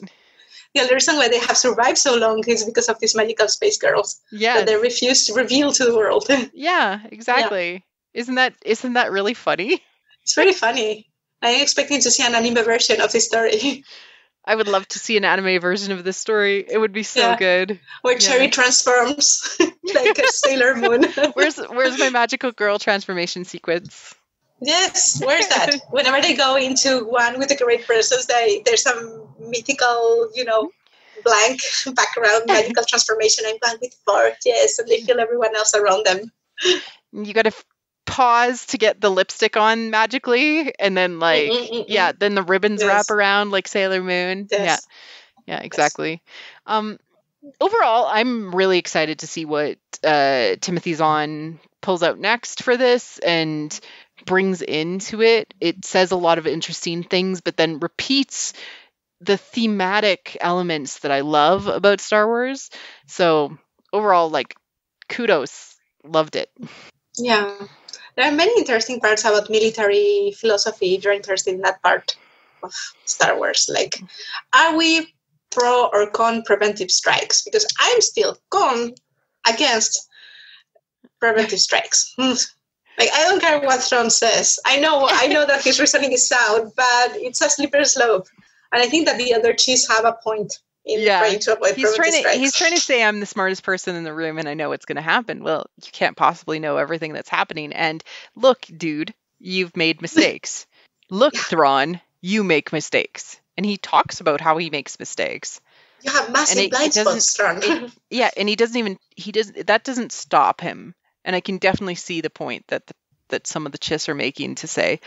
[SPEAKER 2] Yeah, the reason why they have survived so long is because of these magical space girls.
[SPEAKER 1] Yeah.
[SPEAKER 2] That they refuse to reveal to the world.
[SPEAKER 1] Yeah, exactly. Yeah. Isn't that really funny?
[SPEAKER 2] It's very funny. I'm expecting to see an anime version of this story.
[SPEAKER 1] I would love to see an anime version of this story. It would be so good.
[SPEAKER 2] Where Cherry transforms like a Sailor Moon.
[SPEAKER 1] Where's my magical girl transformation sequence?
[SPEAKER 2] Yes, where's that? Whenever they go into one with the great presence, there's some mythical, blank background, magical transformation. I'm going with 4, yes, and they feel everyone else around them.
[SPEAKER 1] You got to pause to get the lipstick on magically, and then then the ribbons wrap around like Sailor Moon. Yes. Yeah, exactly. Yes. Overall, I'm really excited to see what Timothy Zahn pulls out next for this and brings into it. It says a lot of interesting things, but then repeats the thematic elements that I love about Star Wars. So overall, kudos. Loved it.
[SPEAKER 2] Yeah. There are many interesting parts about military philosophy if you're interested in that part of Star Wars. Like, are we pro or con preventive strikes? Because I'm still con against preventive strikes. Like, I don't care what Thrawn says. I know that his reasoning is sound, but it's a slippery slope. And I think that the other chiefs have a point in trying to avoid preventive strikes.
[SPEAKER 1] He's trying to say I'm the smartest person in the room and I know what's going to happen. Well, you can't possibly know everything that's happening. And look, dude, you've made mistakes. Look, Thrawn, you make mistakes. And he talks about how he makes mistakes.
[SPEAKER 2] You have massive blind spots, Thrawn.
[SPEAKER 1] And that doesn't stop him. And I can definitely see the point that some of the chiss are making to say,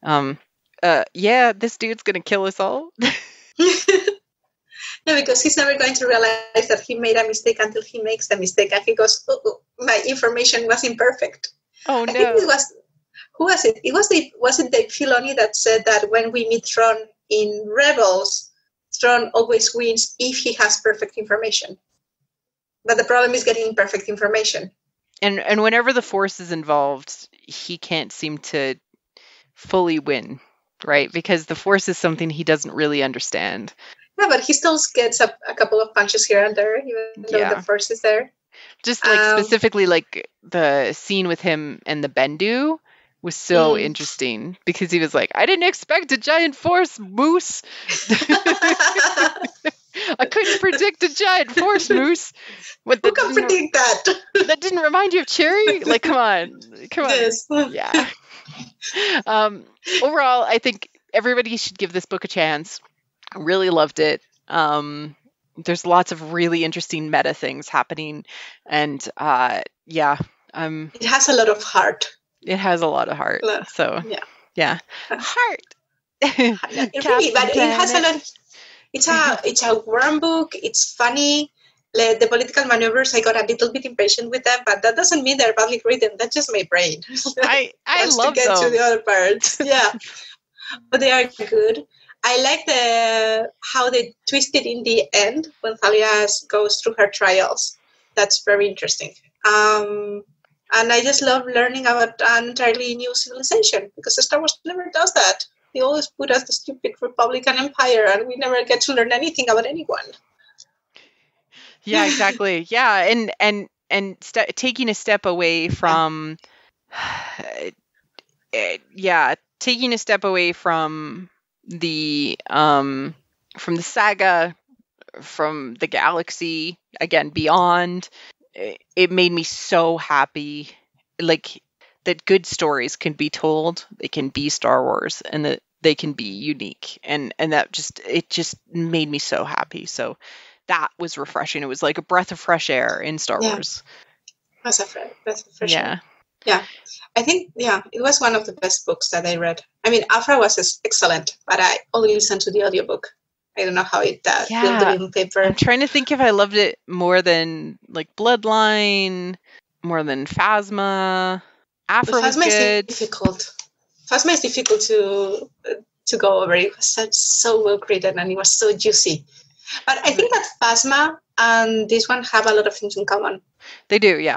[SPEAKER 1] this dude's going to kill us all.
[SPEAKER 2] No, because he's never going to realize that he made a mistake until he makes the mistake. And he goes, my information was imperfect.
[SPEAKER 1] Oh, no.
[SPEAKER 2] I think who was it? Was it Dave Filoni that said that when we meet Thrawn in Rebels, Thrawn always wins if he has perfect information. But the problem is getting imperfect information.
[SPEAKER 1] And whenever the Force is involved, he can't seem to fully win, right? Because the Force is something he doesn't really understand.
[SPEAKER 2] Yeah, but he still gets a couple of punches here and there, even though the Force is there.
[SPEAKER 1] Just specifically the scene with him and the Bendu was so interesting because he was like, I didn't expect a giant Force moose. I couldn't predict a giant Force moose.
[SPEAKER 2] Who can predict that?
[SPEAKER 1] That didn't remind you of Cherry? Like, come on.
[SPEAKER 2] Yes.
[SPEAKER 1] Yeah. Overall, I think everybody should give this book a chance. I really loved it. There's lots of really interesting meta things happening. And
[SPEAKER 2] it has a lot of heart.
[SPEAKER 1] It has a lot of heart. So, yeah. Heart.
[SPEAKER 2] Really, but it has a lot. It's a warm book. It's funny. the political maneuvers, I got a little bit impatient with them, but that doesn't mean they're badly written. That's just my brain.
[SPEAKER 1] I love
[SPEAKER 2] to get
[SPEAKER 1] those.
[SPEAKER 2] to the other parts. Yeah, but they are good. I like how they twisted in the end when Thalius goes through her trials. That's very interesting. And I just love learning about an entirely new civilization, because Star Wars never does that. They always put us the stupid Republican Empire, and we never get to learn anything about anyone.
[SPEAKER 1] Yeah, exactly. Yeah, and taking a step away from, taking a step away from the saga, from the galaxy, again, beyond. It made me so happy, like, that good stories can be told. They can be Star Wars, and that they can be unique, and that just made me so happy. So that was refreshing. It was like a breath of fresh air in Star Wars.
[SPEAKER 2] That's a fresh air. Yeah. I think, it was one of the best books that I read. I mean, Afra was excellent, but I only listened to the audiobook. I don't know how it built in paper.
[SPEAKER 1] I'm trying to think if I loved it more than, like, Bloodline, more than Phasma. Afra was good.
[SPEAKER 2] Phasma is difficult to go over. It was so well created, and it was so juicy. But I think that Phasma and this one have a lot of things in common.
[SPEAKER 1] They do, yeah.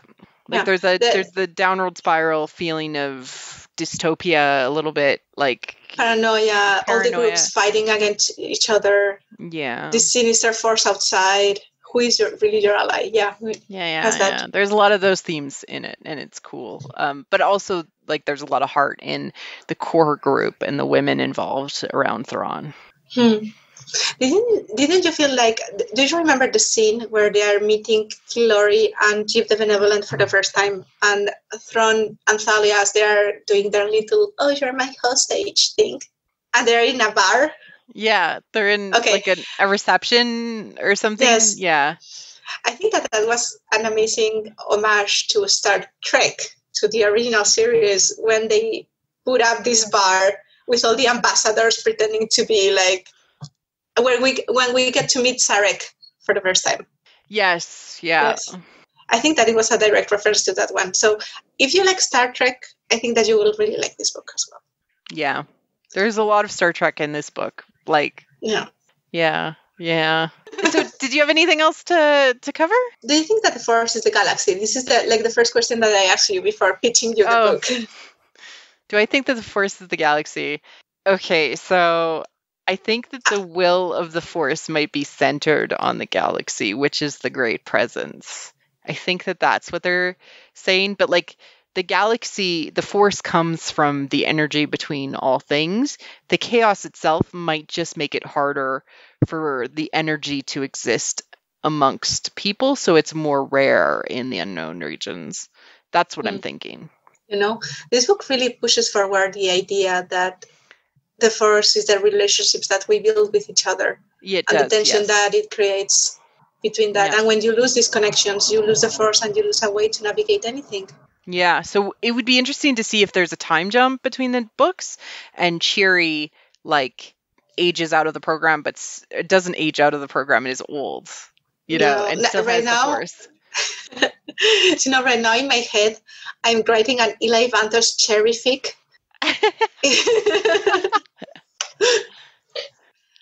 [SPEAKER 1] Like, there's the downward spiral feeling of dystopia a little bit, like paranoia, all the groups fighting against each other.
[SPEAKER 2] Yeah. The sinister force outside. Who is really your ally? Yeah.
[SPEAKER 1] Yeah. There's a lot of those themes in it, and it's cool. But also, like, there's a lot of heart in the core group and the women involved around Thrawn.
[SPEAKER 2] Didn't you feel like, do you remember the scene where they are meeting Kilori and Jeep the Benevolent for the first time, and Thrawn and Thalius, they are doing their little, oh, you're my hostage thing, and they're in a bar?
[SPEAKER 1] Yeah, they're in like a reception or something.
[SPEAKER 2] Yes.
[SPEAKER 1] Yeah.
[SPEAKER 2] I think that was an amazing homage to Star Trek, to the original series, when they put up this bar with all the ambassadors pretending to be like, when we get to meet Sarek for the first time.
[SPEAKER 1] Yes, yeah.
[SPEAKER 2] Yes. I think that it was a direct reference to that one. So if you like Star Trek, I think that you will really like this book as well.
[SPEAKER 1] Yeah. There's a lot of Star Trek in this book. Like, yeah. So did you have anything else to cover?
[SPEAKER 2] Do you think that the Force is the galaxy? This is the first question that I asked you before pitching you the book.
[SPEAKER 1] Do I think that the Force is the galaxy? Okay, so I think that the will of the Force might be centered on the galaxy, which is the Great Presence. I think that that's what they're saying. But, like, the galaxy, the Force comes from the energy between all things. The chaos itself might just make it harder for the energy to exist amongst people, so it's more rare in the unknown regions. That's what I'm thinking.
[SPEAKER 2] You know, this book really pushes forward the idea that the Force is the relationships that we build with each other.
[SPEAKER 1] Yeah,
[SPEAKER 2] and the tension that it creates between that. Yeah. And when you lose these connections, you lose the Force and you lose a way to navigate anything.
[SPEAKER 1] Yeah, so it would be interesting to see if there's a time jump between the books, and Cheery, like, ages out of the program, but it doesn't age out of the program. It is old, you know, and still
[SPEAKER 2] right
[SPEAKER 1] has
[SPEAKER 2] now,
[SPEAKER 1] the Force.
[SPEAKER 2] You know, right now in my head, I'm writing an Eli Vantos cherry fic.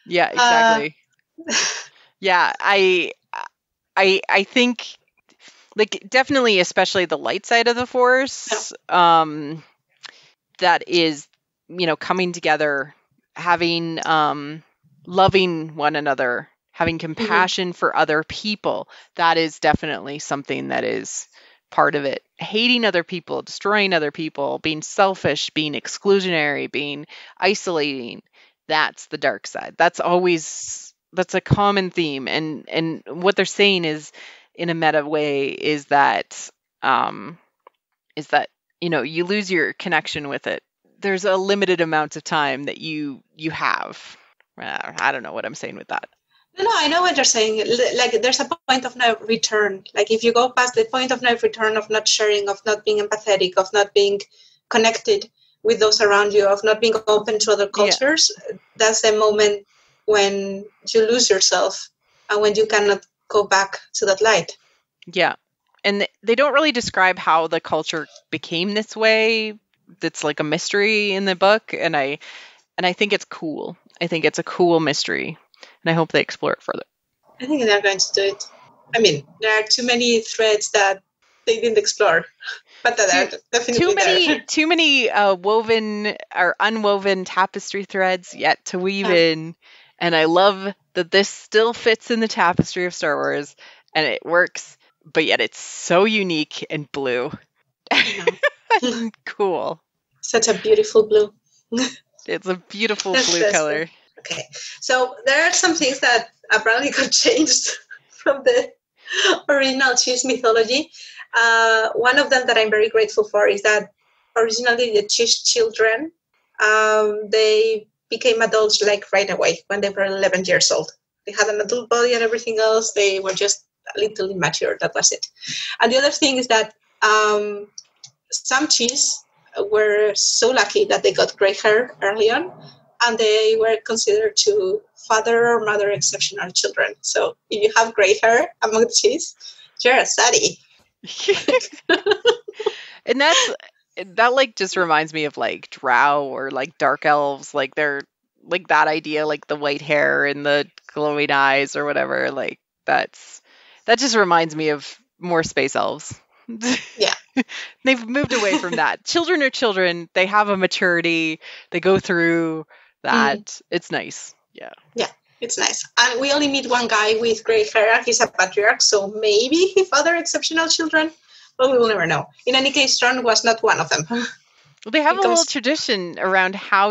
[SPEAKER 1] Yeah, exactly. Yeah, I think, like, definitely, especially the light side of the Force, that is, you know, coming together, having, loving one another, having compassion for other people. That is definitely something that is part of it. Hating other people, destroying other people, being selfish, being exclusionary, being isolating. That's the dark side. That's a common theme. And what they're saying is, in a meta way, is that, you know, you lose your connection with it. There's a limited amount of time that you have. I don't know what I'm saying with that.
[SPEAKER 2] No, I know what you're saying. Like, there's a point of no return. Like, if you go past the point of no return, of not sharing, of not being empathetic, of not being connected with those around you, of not being open to other cultures, that's the moment when you lose yourself and when you cannot go back to that light.
[SPEAKER 1] Yeah. And they don't really describe how the culture became this way. That's like a mystery in the book. And I think it's cool. I think it's a cool mystery. And I hope they explore it further.
[SPEAKER 2] I think they're going to do it. I mean, there are too many threads that they didn't explore. But that are definitely
[SPEAKER 1] too many woven or unwoven tapestry threads yet to weave in. And I love that this still fits in the tapestry of Star Wars. And it works. But yet it's so unique and blue. Cool.
[SPEAKER 2] Such a beautiful blue.
[SPEAKER 1] It's a beautiful blue color.
[SPEAKER 2] Okay. So there are some things that apparently got changed from the original Chiss mythology. One of them that I'm very grateful for is that originally the Chiss children, they became adults like right away when they were 11 years old. They had an adult body and everything else. They were just a little immature. That was it. And the other thing is that some Chiss were so lucky that they got gray hair early on, and they were considered to father or mother exceptional children. So if you have gray hair among the Chiss, you're a Sadi.
[SPEAKER 1] And that like just reminds me of like Drow or like dark elves, like they're like that idea, like the white hair and the glowing eyes or whatever. Like that just reminds me of more space elves.
[SPEAKER 2] Yeah.
[SPEAKER 1] They've moved away from that. Children are children. They have a maturity. They go through that. It's nice. Yeah.
[SPEAKER 2] Yeah, it's nice. And we only meet one guy with gray hair. He's a patriarch, so maybe he fathered exceptional children, but we will never know. In any case, Thrawn was not one of them.
[SPEAKER 1] Well, they have a little tradition around how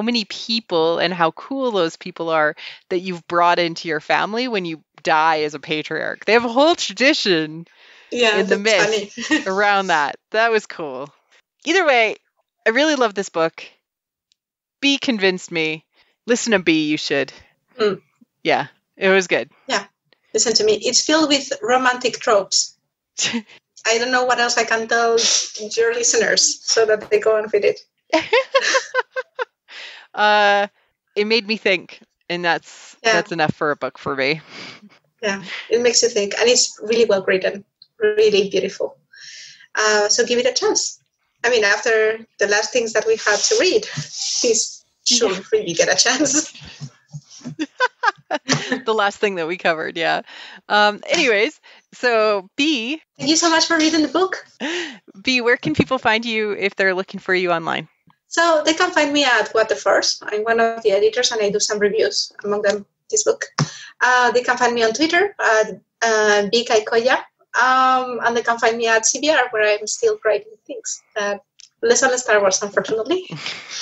[SPEAKER 1] many people and how cool those people are that you've brought into your family when you die as a patriarch. They have a whole tradition in the myth around that. That was cool. Either way, I really love this book. B convinced me. Listen to B, you should. Yeah, it was good.
[SPEAKER 2] Yeah, listen to me. It's filled with romantic tropes. I don't know what else I can tell your listeners so that they go and read it.
[SPEAKER 1] It made me think, and that's enough for a book for me.
[SPEAKER 2] Yeah, it makes you think, and it's really well written, really beautiful. So give it a chance. I mean, after the last things that we had to read, this should really get a chance.
[SPEAKER 1] The last thing that we covered, yeah. Anyways, so B.
[SPEAKER 2] Thank you so much for reading the book.
[SPEAKER 1] B, where can people find you if they're looking for you online?
[SPEAKER 2] So they can find me at What the Force. I'm one of the editors and I do some reviews, among them this book. They can find me on Twitter at B Caicoya. And they can find me at CBR, where I'm still writing things. Less on Star Wars, unfortunately,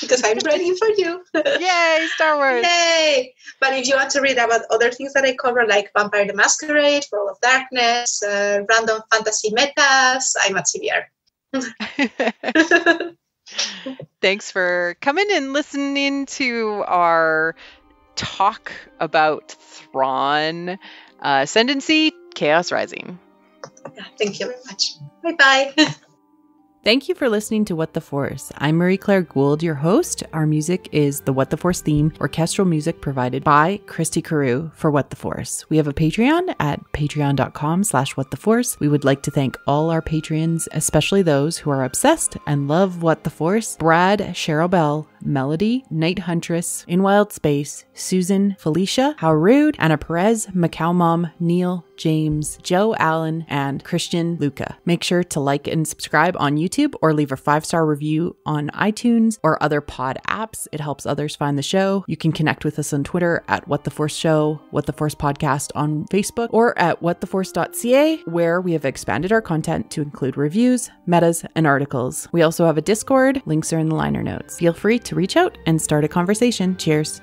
[SPEAKER 2] because I'm writing for you.
[SPEAKER 1] Yay, Star Wars!
[SPEAKER 2] Yay! But if you want to read about other things that I cover, like Vampire the Masquerade, World of Darkness, random fantasy metas, I'm at CBR.
[SPEAKER 1] Thanks for coming and listening to our talk about Thrawn Ascendancy, Chaos Rising.
[SPEAKER 2] Yeah, thank you very much. Bye-bye.
[SPEAKER 3] Thank you for listening to What the Force. I'm Marie-Claire Gould, your host. Our music is the What the Force theme, orchestral music provided by Christy Carew for What the Force. We have a Patreon at patreon.com/whattheforce. We would like to thank all our patrons, especially those who are obsessed and love What the Force: Brad, Cheryl Bell, Melody, Night Huntress, In Wild Space, Susan, Felicia, How Rude, Anna Perez, Macau Mom, Neil, James, Joe Allen, and Christian Luca. Make sure to like and subscribe on YouTube or leave a 5-star review on iTunes or other pod apps. It helps others find the show. You can connect with us on Twitter at What the Force Show, What the Force Podcast on Facebook, or at whattheforce.ca, where we have expanded our content to include reviews, metas, and articles. We also have a Discord. Links are in the liner notes. Feel free to reach out and start a conversation. Cheers.